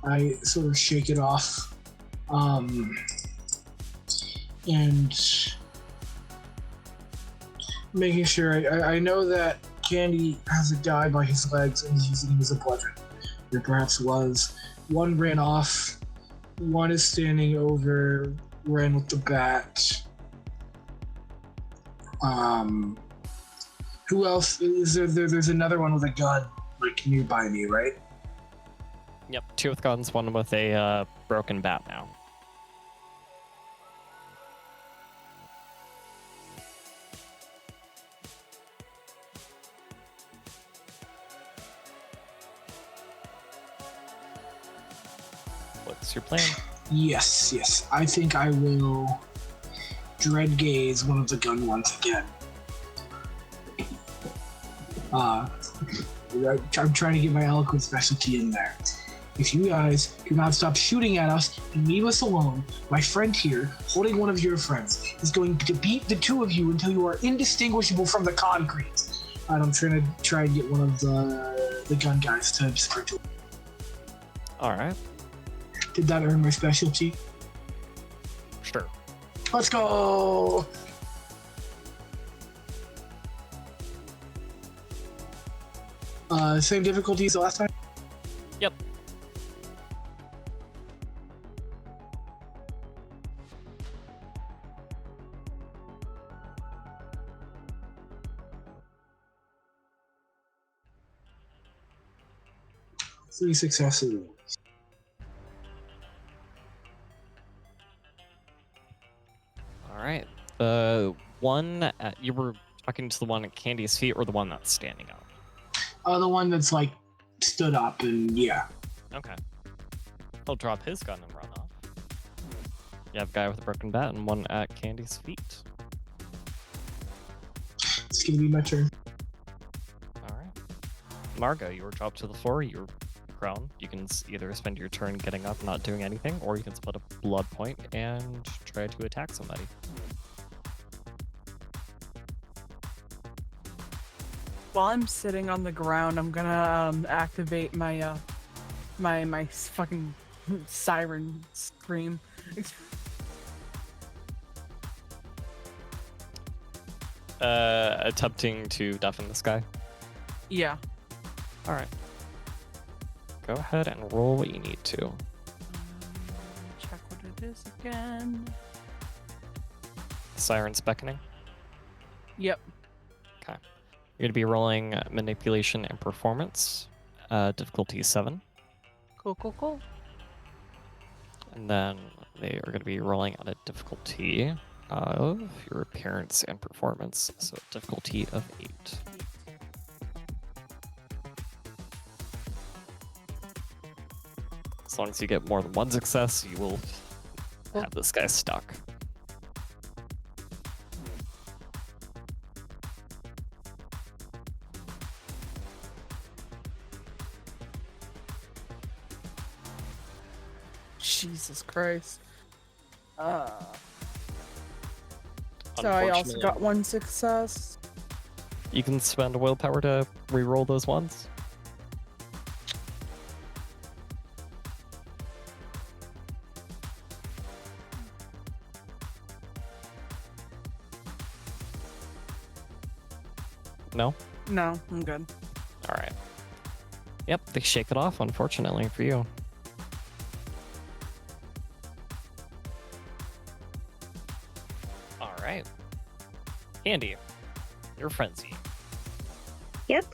I sort of shake it off. And making sure I know that Candy has a guy by his legs and is using him as a bludgeon. There perhaps was. One ran off. One is standing over Wren with the bat. Who else is there? There's another one with a gun, like nearby me, right? Yep, 2 with guns, 1 with a broken bat now. What's your plan? Yes. I think I will dread gaze one of the gun ones again. I'm trying to get my eloquent specialty in there. If you guys do not stop shooting at us and leave us alone, my friend here, holding one of your friends, is going to beat the 2 of you until you are indistinguishable from the concrete. And I'm trying to get one of the gun guys to sprint away. Alright. Did that earn my specialty? Sure. Let's go! Same difficulty as the last time? Yep. Three successes. Alright. The one you were talking to the one at Candy's feet or the one that's standing up? The one that's like stood up and yeah. Okay. He'll drop his gun and run off. You have a guy with a broken bat and one at Candy's feet. It's gonna be my turn. Alright. Margot, you were dropped to the floor. You were prone. You can either spend your turn getting up, not doing anything, or you can split a blood point and try to attack somebody. While I'm sitting on the ground, I'm gonna activate my my fucking siren scream. Attempting to deafen this guy. Yeah. All right. Go ahead and roll what you need to. Check what it is again. Siren's beckoning. Yep. Okay. You're going to be rolling manipulation and performance, difficulty 7. Cool. And then they are going to be rolling on a difficulty of your appearance and performance, so a difficulty of 8. As long as you get more than 1 success, you will have this guy stuck. Jesus Christ. So I also got 1 success. You can spend willpower to re-roll those ones. No? No, I'm good. Alright. Yep, they shake it off, unfortunately, for you. Alright. Andy, your frenzy. Yep.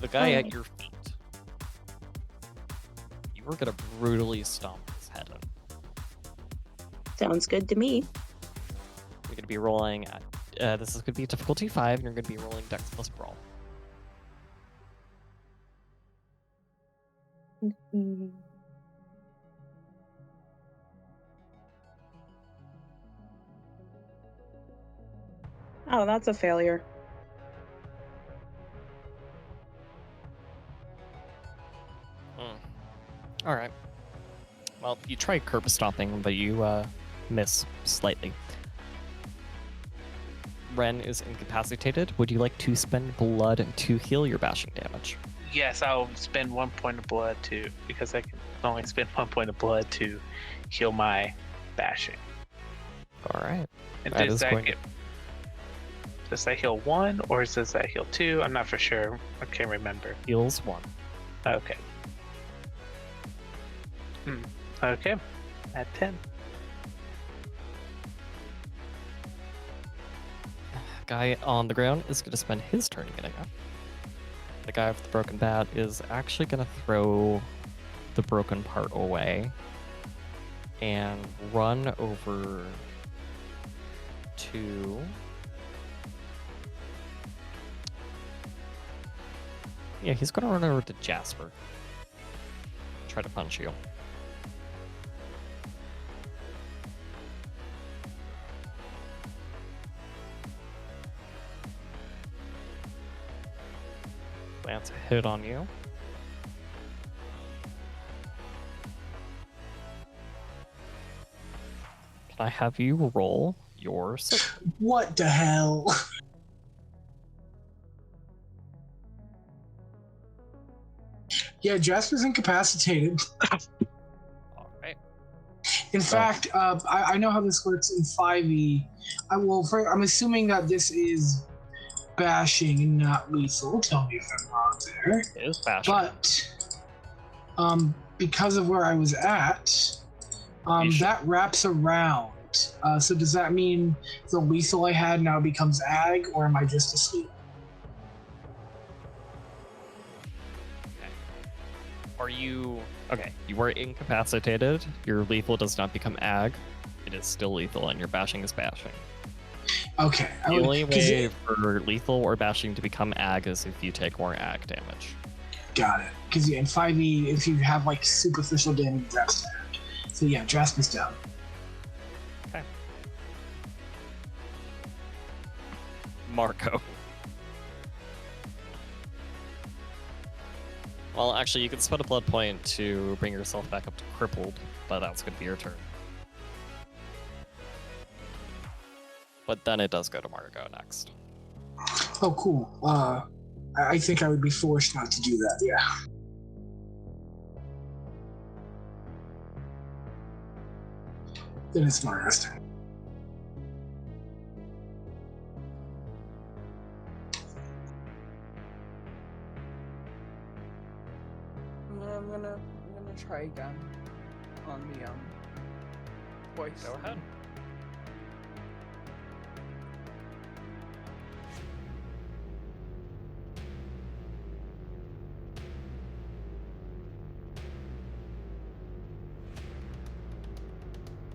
The guy at your feet. You were gonna brutally stomp his head in. Sounds good to me. You're gonna be rolling at, this is gonna be difficulty 5, and you're gonna be rolling Dex plus Brawl. Oh, that's a failure. Alright. Well, you try curb stomping, but you miss slightly. Wren is incapacitated. Would you like to spend blood to heal your bashing damage? Yes, I'll spend 1 point of blood because I can only spend 1 point of blood to heal my bashing. Alright. And That is going does that heal 1 or does that heal 2? I'm not for sure. I can't remember. Heals 1. Okay. Okay. At 10. Guy on the ground is going to spend his turn getting up. The guy with the broken bat is actually going to throw the broken part away and run over to... Yeah, he's going to run over to Jasper. Try to punch you. Lance a hit on you. Can I have you roll your save? What the hell? Yeah, Jasper's incapacitated. Alright. In fact, I know how this works in 5e. I'm assuming that this is bashing and not lethal. Tell me if I'm wrong there. It is bashing. But because of where I was at, that wraps around. So does that mean the lethal I had now becomes ag, or am I just asleep? Are you... Okay, you were incapacitated. Your lethal does not become ag. It is still lethal, and your bashing is bashing. Okay. The only way for lethal or bashing to become ag is if you take more ag damage. Got it. Because in 5e, if you have like superficial damage, that's ag. So yeah, Jasper's down. Okay. Margot. Well, actually, you can spend a blood point to bring yourself back up to crippled, but that's going to be your turn. But then it does go to Margot next. Oh, cool. I think I would be forced not to do that, yeah. Then it's Margot's turn. I'm gonna try again on the voice. Go ahead.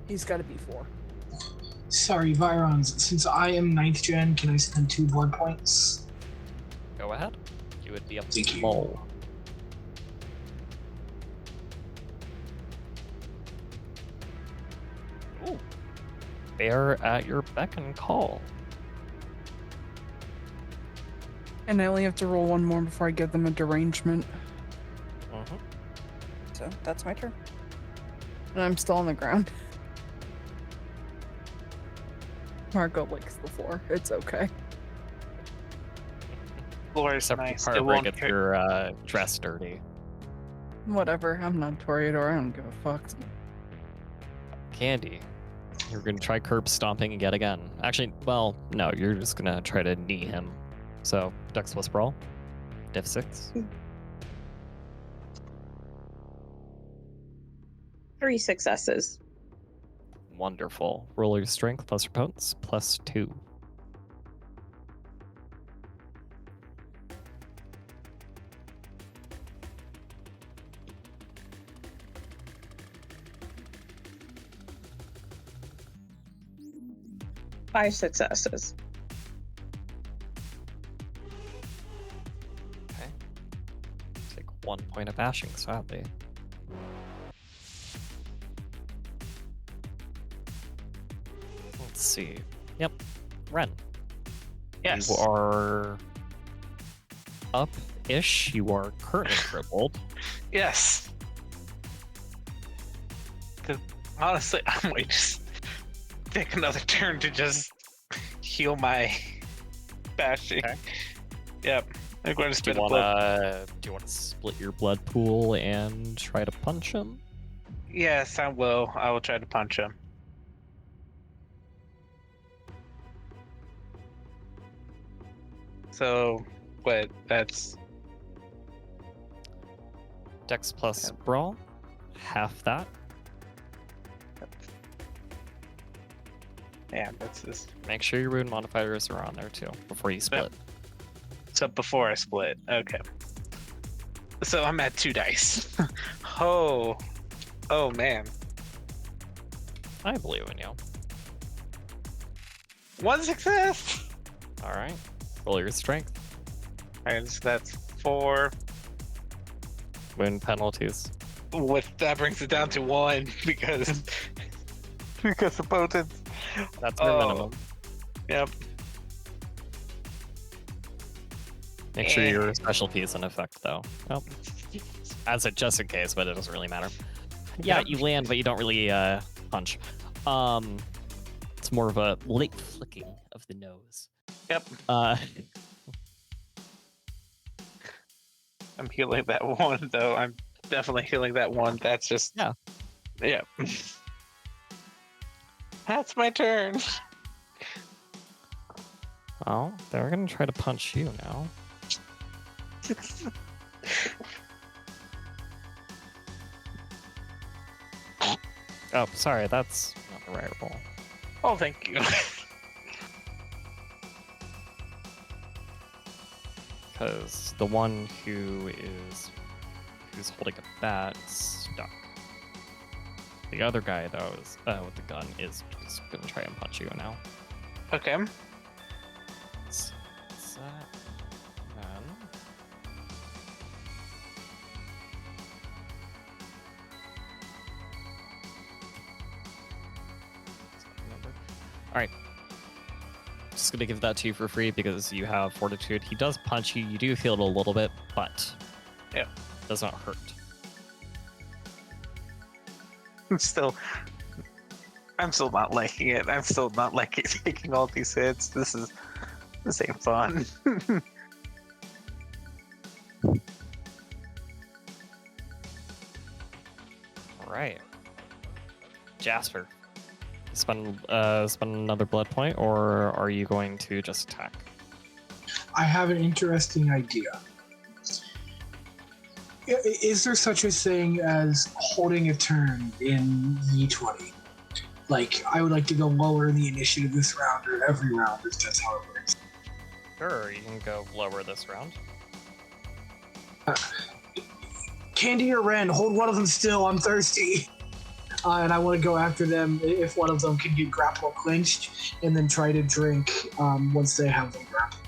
He's got to be 4. Sorry, Vironz. Since I am 9th gen, can I spend 2 blood points? Go ahead. You would be up Thank to you. Mole. Ooh. They are at your beck and call. And I only have to roll 1 more before I give them a derangement. so that's my turn. And I'm still on the ground. Margot licks the floor. It's okay. Floor is Except for the nice. part It where it won't gets hurt. your dress dirty. Whatever. I'm not Toreador. I don't give a fuck. Candy, you're gonna try curb stomping yet again. Actually, well, no, you're just gonna try to knee him. So, Dex plus brawl, diff 6. 3 successes. Wonderful. Roll your strength plus your potence plus 2. Five successes. Okay. Take 1 point of bashing, sadly. Let's see. Yep. Wren. Yes. You are up-ish. You are currently crippled. Yes. Because honestly, I might just take another turn to just heal my bashing. Okay. Yep. I'm going to Do spend you a blood. want to split your blood pool and try to punch him? Yes, I will. I will try to punch him. So, what? That's Dex plus Okay. brawl, half that. yeah. That's this. Make sure your wound modifiers are on there too before you split. So before I split, okay. So I'm at 2 dice. oh man. I believe in you. 1 success. All right, roll your strength. And so that's 4. Wound penalties. That brings it down to 1 because of potence. That's your minimum. Yep. Make sure your specialty is in effect though. Well, as it just in case, but it doesn't really matter. Yeah, Yep. you land, but you don't really punch. It's more of a light flicking of the nose. Yep. I'm healing that 1 though. I'm definitely healing that 1. That's just yeah. That's my turn. Oh, they're gonna try to punch you now. Oh, sorry, that's not the right roll. Oh, thank you. Because the one who's holding a bat is stuck. The other guy though is with the gun is just gonna try and punch you now. Okay. What's that? Then all right. Just gonna give that to you for free because you have fortitude. He does punch you. You do feel it a little bit, but Yeah. does not hurt. I'm still not liking it. I'm still not liking taking all these hits. This ain't fun. All right, Jasper. Spend another blood point, or are you going to just attack? I have an interesting idea. Is there such a thing as holding a turn in E20? Like, I would like to go lower in the initiative this round or every round if that's how it works. Sure, you can go lower this round. Candy or Wren, hold one of them still. I'm thirsty. And I want to go after them if one of them can get grapple clinched, and then try to drink once they have them grappled.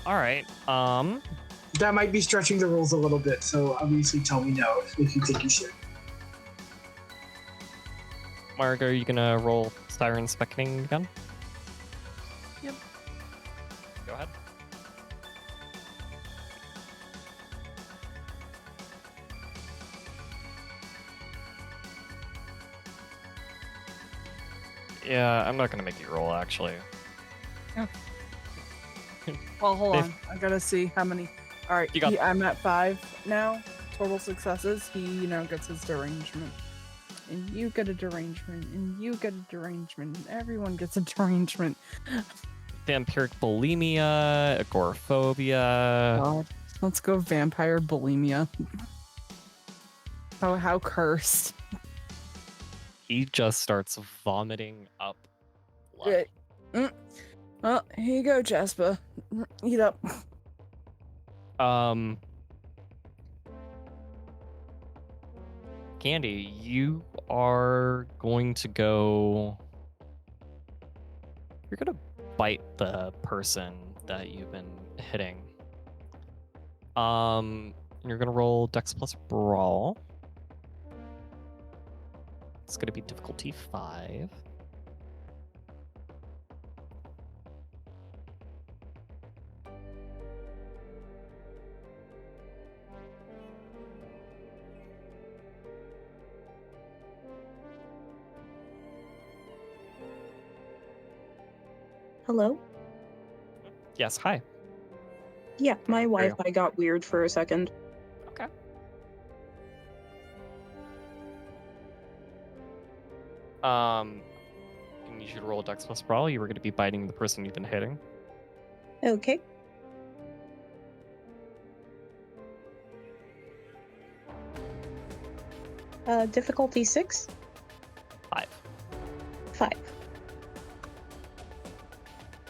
All right. That might be stretching the rules a little bit, so obviously tell me no if you think you should. Margot, are you gonna roll Siren's Beckoning again? Yep. Go ahead. Yeah, I'm not gonna make you roll actually. Well, hold They've- on. I gotta see how many. All right, You got- I'm at 5 now. Total successes. He, gets his derangement. And you get a derangement. And you get a derangement. And everyone gets a derangement. Vampiric bulimia, agoraphobia. God. Let's go vampire bulimia. Oh, how cursed. He just starts vomiting up blood. Well, here you go, Jasper. Eat up. Candy, you are going to go. You're gonna bite the person that you've been hitting. You're gonna roll Dex plus Brawl. It's gonna be difficulty 5. Hello? Yes, hi. Yeah, my you go. Wi-Fi got weird for a second. Okay. You should roll a Dex plus Brawl. You were gonna be biting the person you've been hitting. Okay. Difficulty 6? 5. 5.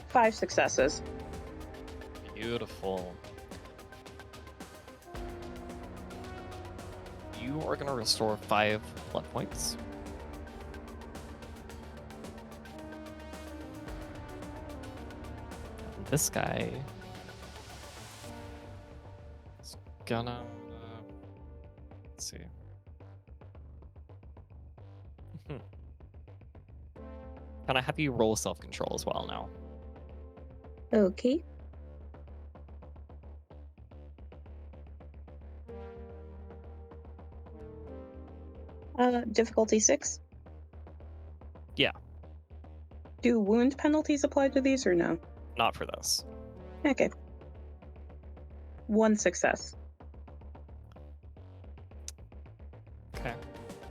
5 successes. Beautiful. You are going to restore 5 blood points. And this guy is gonna. Let's see. Can I have you roll self-control as well now? Okay. Difficulty 6? Yeah. Do wound penalties apply to these or no? Not for this. Okay. 1 success. Okay.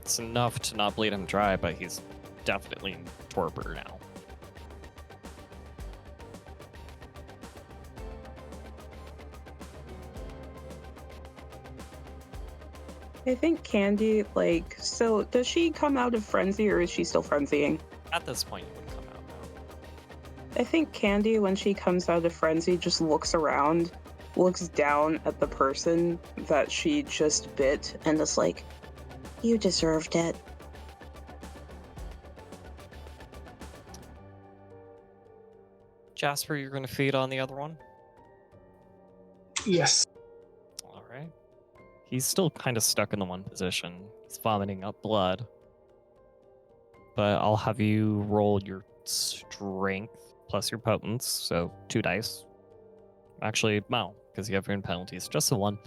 It's enough to not bleed him dry, but he's definitely in torpor now. I think Candy, so does she come out of frenzy or is she still frenzying? At this point, you wouldn't come out now. I think Candy, when she comes out of frenzy, just looks around, looks down at the person that she just bit, and is like, You deserved it. Jasper, you're going to feed on the other one? Yes. All right. He's still kind of stuck in the one position. He's vomiting up blood. But I'll have you roll your strength plus your potence, so 2 dice. Actually, no, because you have your own penalties. Just the 1.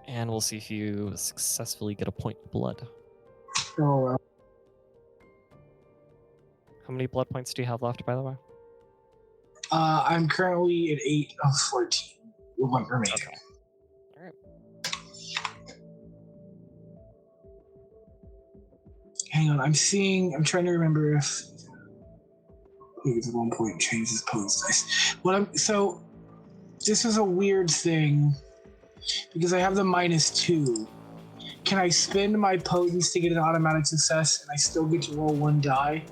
And we'll see if you successfully get a point of blood. Oh well. How many blood points do you have left, by the way? I'm currently at 8 of 14. With 1 remaining. Okay. All right. Hang on, I'm trying to remember if he was at one point changed his pose dice. So this is a weird thing because I have the -2. Can I spend my potence to get an automatic success and I still get to roll 1 die?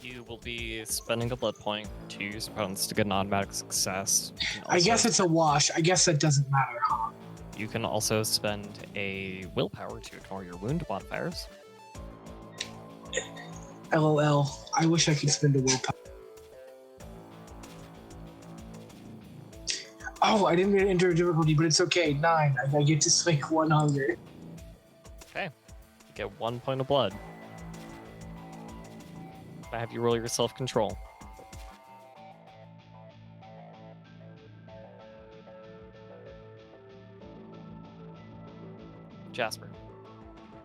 You will be spending a blood point to use opponents to get an automatic success. I guess it's a wash. I guess that doesn't matter, huh? You can also spend a willpower to ignore your wound modifiers. LOL. I wish I could spend a willpower. Oh, I didn't get into a difficulty, but it's okay. 9. I get to swing 1 hunger. Okay. You get 1 point of blood. I have you roll your self-control. Jasper.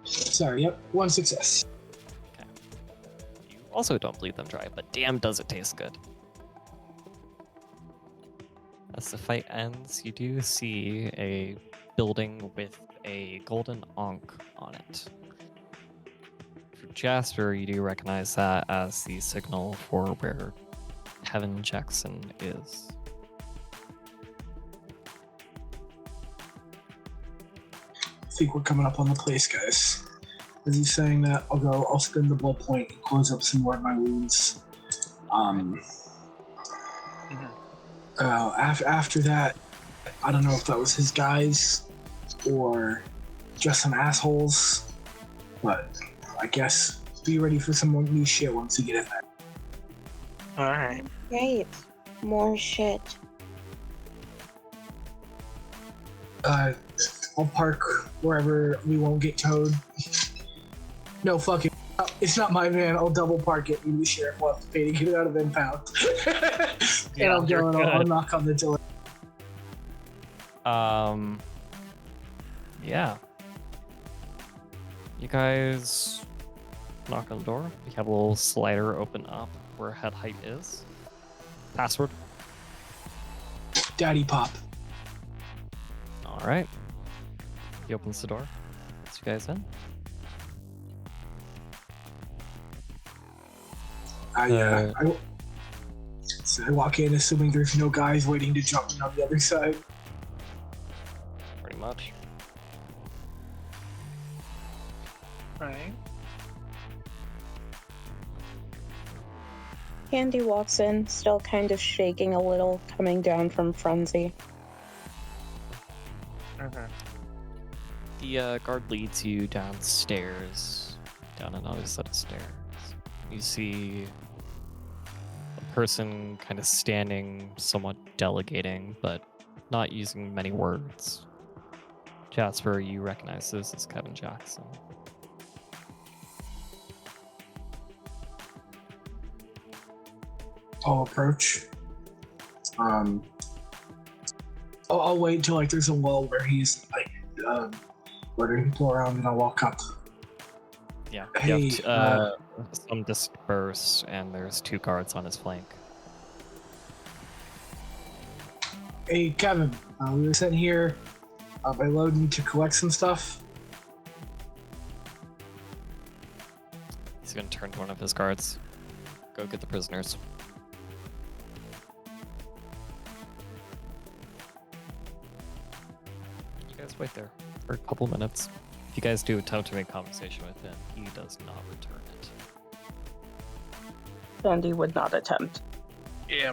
Sorry, yep, 1 success. You also don't bleed them dry, but damn does it taste good. As the fight ends, you do see a building with a golden ankh on it. For Jasper, you do recognize that as the signal for where Kevin Jackson is. I think we're coming up on the place, guys. As he's saying that, I'll spend the blood point and close up some more of my wounds. After that, I don't know if that was his guys or just some assholes, but I guess be ready for some more new shit once we get in there. Alright. Great. More shit. I'll park wherever we won't get towed. No, fuck it. It's not my van. I'll double park it and the sheriff will have to pay to get it out of impound. And I'll go and I'll knock on the door. Yeah. You guys knock on the door. You have a little slider open up where head height is. Password. Daddy Pop. Alright. He opens the door. Lets you guys in. So I walk in assuming there's no guys waiting to jump me on the other side. Pretty much. Right. Candy walks in, still kind of shaking a little, coming down from frenzy. The guard leads you downstairs, down another set of stairs. You see a person kind of standing, somewhat delegating, but not using many words. Jasper, you recognize this as Kevin Jackson. I'll approach. I'll wait until like there's a lull where he's like ordering people around, and I'll walk up. Yeah. Hey, you have some disperse, and there's 2 guards on his flank. Hey, Kevin. We were sent here by Loden to collect some stuff. He's gonna turn to one of his guards. Go get the prisoners. You guys wait there for a couple minutes. If you guys do attempt to make conversation with him, he does not return it. Candy would not attempt. Yeah.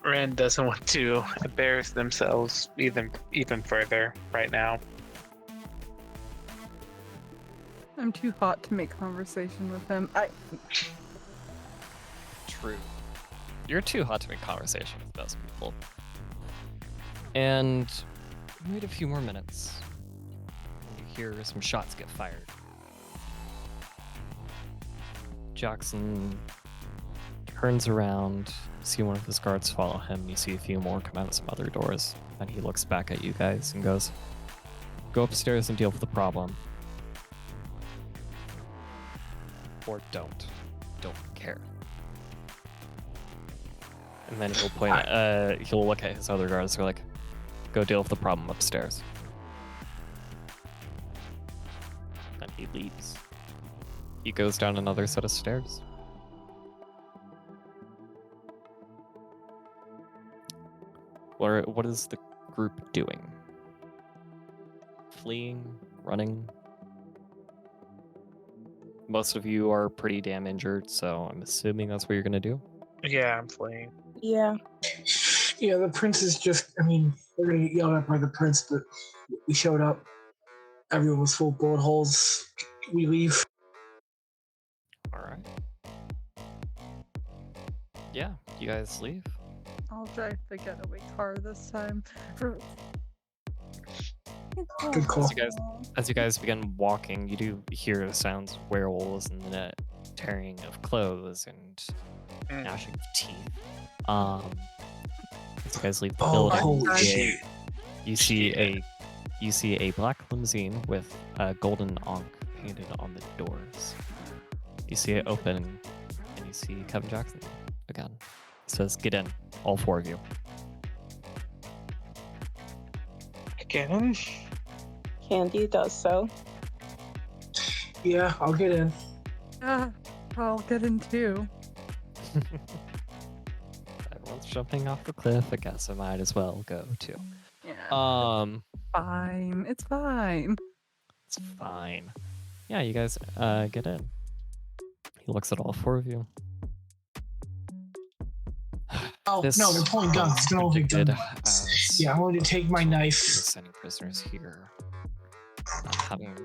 Wren doesn't want to embarrass themselves even further right now. I'm too hot to make conversation with him. True. You're too hot to make conversation with those people. And wait a few more minutes. You hear some shots get fired. Jackson turns around, see one of his guards follow him. You see a few more come out of some other doors. And he looks back at you guys and goes, "Go upstairs and deal with the problem. Or don't. Don't care." And then he'll point. He'll look at his other guards. They're like, "Go deal with the problem upstairs." Then he leaves. He goes down another set of stairs. What is the group doing? Fleeing? Running? Most of you are pretty damn injured, so I'm assuming that's what you're gonna do. Yeah, I'm fleeing. Yeah. Yeah, the prince is just, we're gonna get yelled at by the prince, but we showed up. Everyone was full of bullet holes. We leave. Alright. Yeah, you guys leave. I'll drive the getaway car this time. Good call. As you guys begin walking, you do hear the sounds of werewolves and the tearing of clothes and gnashing of teeth. As you guys leave the building, holy shit. you see a you see a black limousine with a golden ankh painted on the doors. You see it open, and you see Kevin Jackson again. He says, "Get in, all 4 of you." Again? Candy does so. Yeah, I'll get in. I'll get in too. Everyone's jumping off the cliff. I guess I might as well go too. Yeah. Fine. It's fine. It's fine. Yeah, you guys get in. He looks at all 4 of you. Oh, This no, they're pulling guns. It's gonna take predicted them. as Yeah, I'm going to take my he was knife. sending prisoners here, not having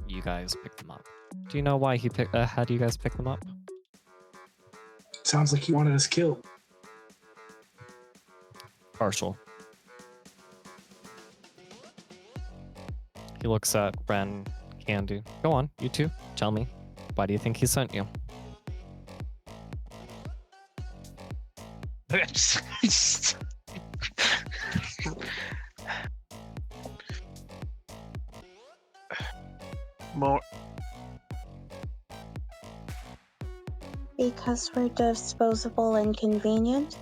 you guys pick them up. Do you know why he had you guys pick them up? Sounds like he wanted us killed. Partial. He looks at Wren, Candy. Go on, you two. Tell me. Why do you think he sent you? More. Because we're disposable and convenient.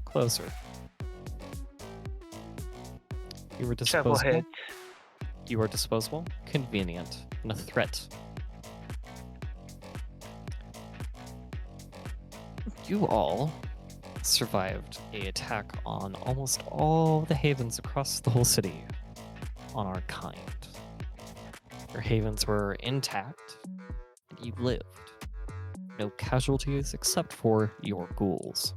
Closer. You were Shovel disposable. head. You were disposable, convenient, and a threat. You all survived an attack on almost all the havens across the whole city on our kind. Your havens were intact, and you lived. No casualties except for your ghouls.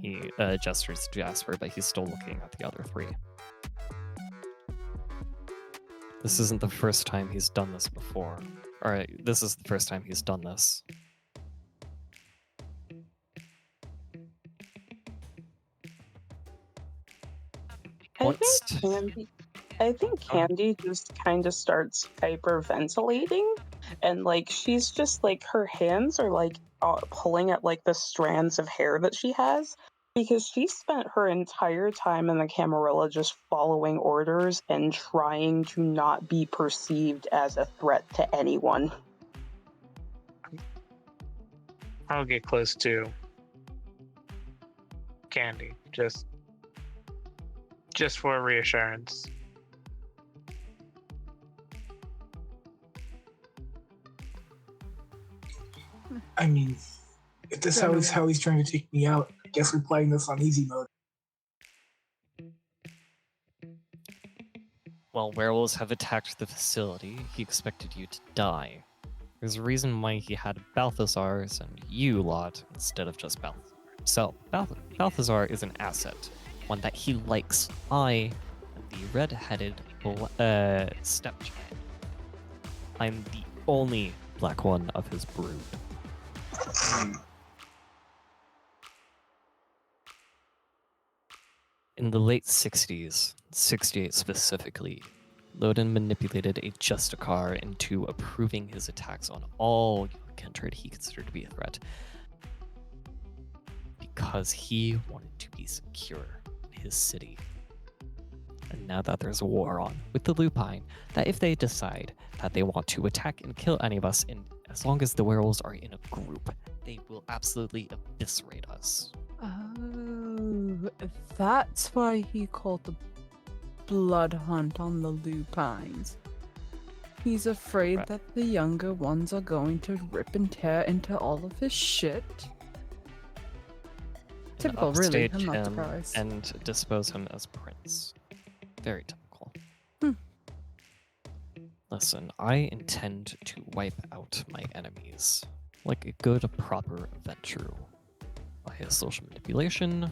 He gestures to Jasper, but he's still looking at the other 3. This isn't the first time he's done this before. Alright, this is the first time he's done this. I think Candy just kind of starts hyperventilating, and like she's just like her hands are like pulling at like the strands of hair that she has, because she spent her entire time in the Camarilla just following orders and trying to not be perceived as a threat to anyone. I'll get close to Candy, just for reassurance. I mean, if this is how he's trying to take me out, I guess we're playing this on easy mode. While werewolves have attacked the facility, he expected you to die. There's a reason why he had Balthazar's and you lot instead of just Balthazar. So, Balthazar is an asset, one that he likes. I am the red-headed stepchild. I'm the only black one of his brood. In the late 60s, 68 specifically, Loden manipulated a Justicar into approving his attacks on all kindred he considered to be a threat because he wanted to be secure in his city. And now that there's a war on with the Lupine, that if they decide that they want to attack and kill any of us, as long as the werewolves are in a group, they will absolutely eviscerate us. Oh, that's why he called the blood hunt on the Lupines. He's afraid Right. that the younger ones are going to rip and tear into all of his shit. Typical, really. Upstage I'm not him surprised. and dispose him as prince. Very typical. Listen, I intend to wipe out my enemies like a good, proper adventure via social manipulation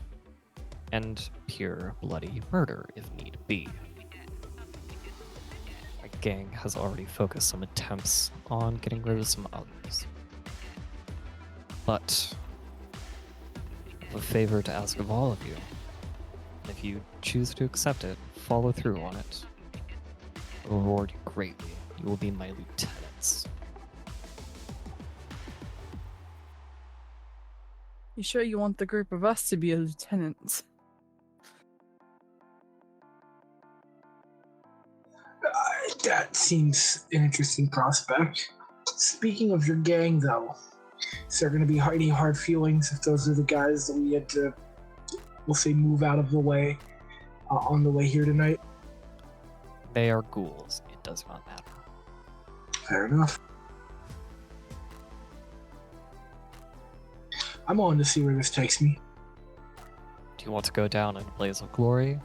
and pure bloody murder if need be. My gang has already focused some attempts on getting rid of some others. But I have a favor to ask of all of you. If you choose to accept it, follow through on it. I will reward you greatly. You will be my lieutenants. You sure you want the group of us to be lieutenants? That seems an interesting prospect. Speaking of your gang, though, is there going to be any hard feelings if those are the guys that we had to, we'll say, move out of the way on the way here tonight? They are ghouls. It does not matter. Fair enough. I'm on to see where this takes me. Do you want to go down in a blaze of glory?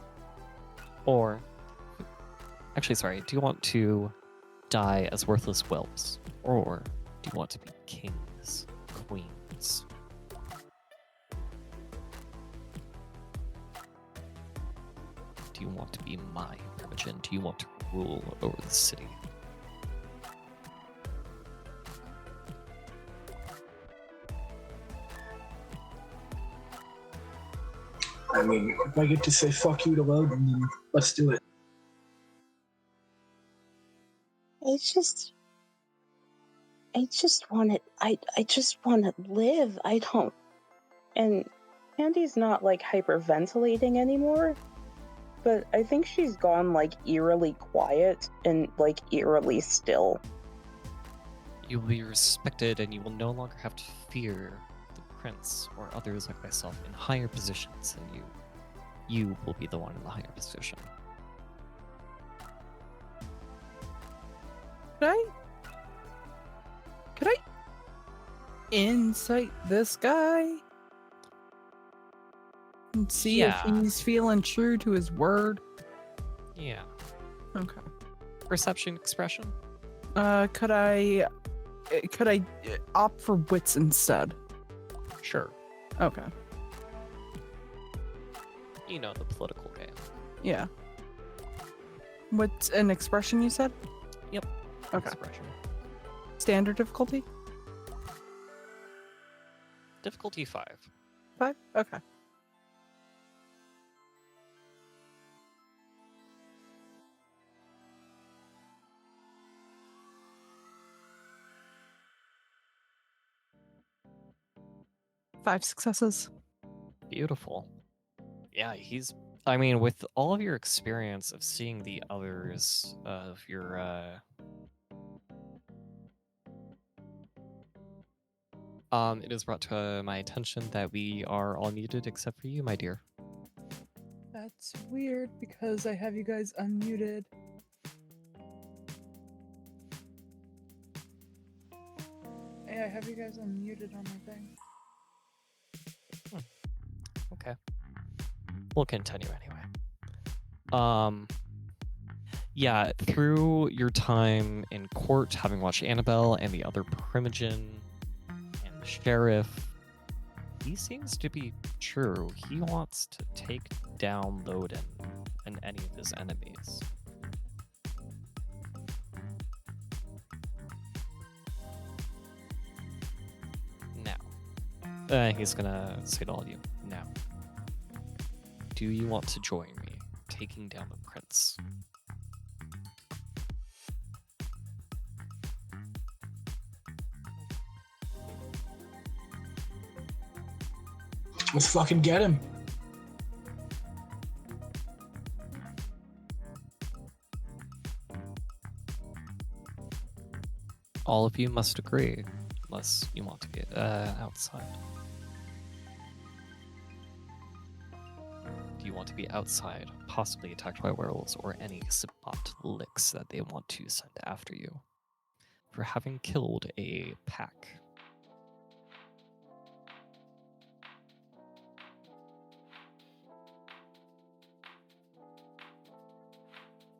Or, actually, sorry, do you want to die as worthless whelps? Or do you want to be kings, queens? Do you want to be my primogen? Do you want to rule over the city? I mean, if I get to say fuck you to Logan, then let's do it. I just want to. I just want to live. I don't. And Candy's not like hyperventilating anymore, but I think she's gone like eerily quiet and like eerily still. You will be respected and you will no longer have to fear the prince or others like myself in higher positions than you. You will be the one in the higher position. Could I insight this guy? And see if he's feeling true to his word? Yeah. Okay. Perception expression? Could I opt for wits instead? Sure. Okay. You know the political game. Yeah. What's an expression you said? Yep. Okay. Expression. Standard difficulty? Difficulty 5. 5? Okay. Five successes. Beautiful. Yeah, I mean, with all of your experience of seeing the others of your, it is brought to my attention that we are all muted except for you, my dear. That's weird because I have you guys unmuted. Yeah, I have you guys unmuted on my thing. Okay. We'll continue anyway. Yeah, through your time in court, having watched Annabelle and the other primogen and the sheriff, he seems to be true. He wants to take down Loden and any of his enemies. Now, he's gonna say to all of you, now, do you want to join me taking down the prince? Let's fucking get him. All of you must agree, unless you want to get outside. Do you want to be outside, possibly attacked by werewolves or any spot licks that they want to send after you for having killed a pack?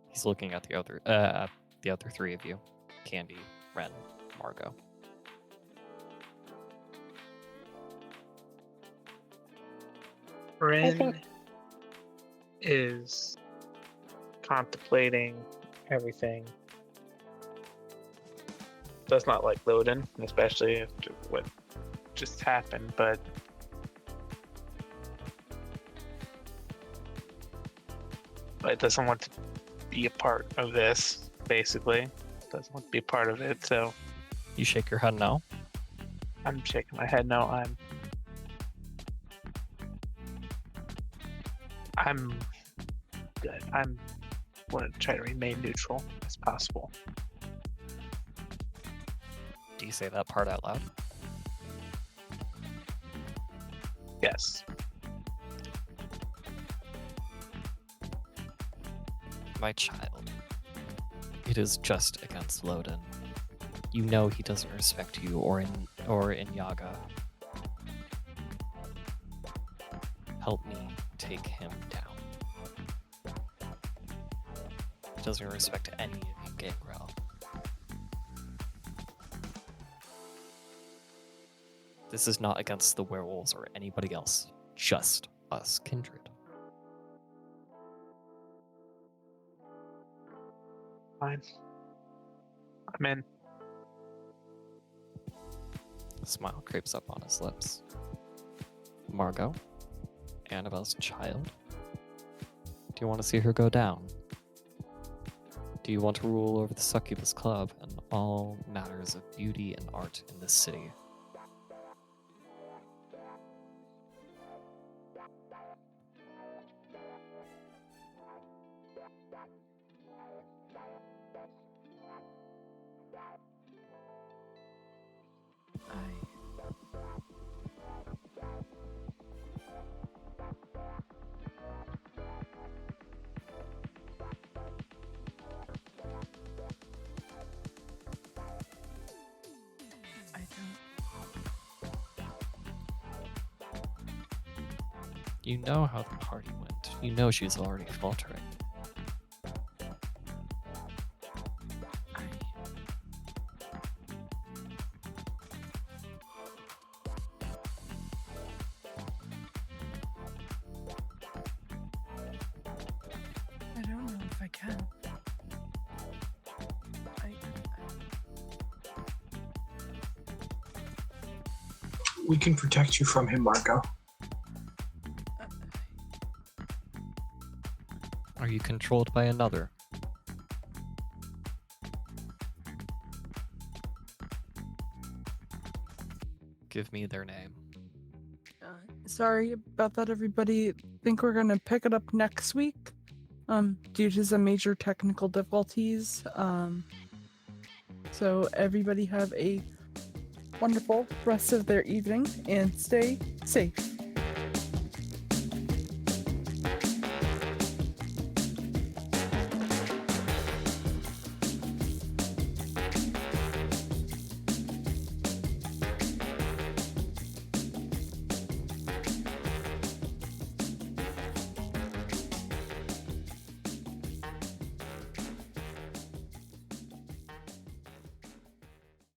He's looking at the other three of you: Candy, Wren, Margot. Wren is contemplating everything. Does not like Loden, especially after what just happened, but doesn't want to be a part of this, basically. Doesn't want to be a part of it, so... You shake your head no? I'm shaking my head no. I'm good. I'm want to try to remain neutral as possible. Do you say that part out loud? Yes. My child, it is just against Loden. You know he doesn't respect you or in Yaga. Help me take him down. He doesn't respect any of you, Gangrel. This is not against the werewolves or anybody else, just us kindred. Fine. I'm in. A smile creeps up on his lips. Margot, Annabelle's child. Do you want to see her go down? Do you want to rule over the Succubus Club and all matters of beauty and art in this city? You know how the party went. You know she's already faltering. I don't know if I can. We can protect you from him, Margot. Are you controlled by another? Give me their name. Sorry about that, everybody. Think we're gonna pick it up next week. Due to some major technical difficulties. So everybody have a wonderful rest of their evening and stay safe.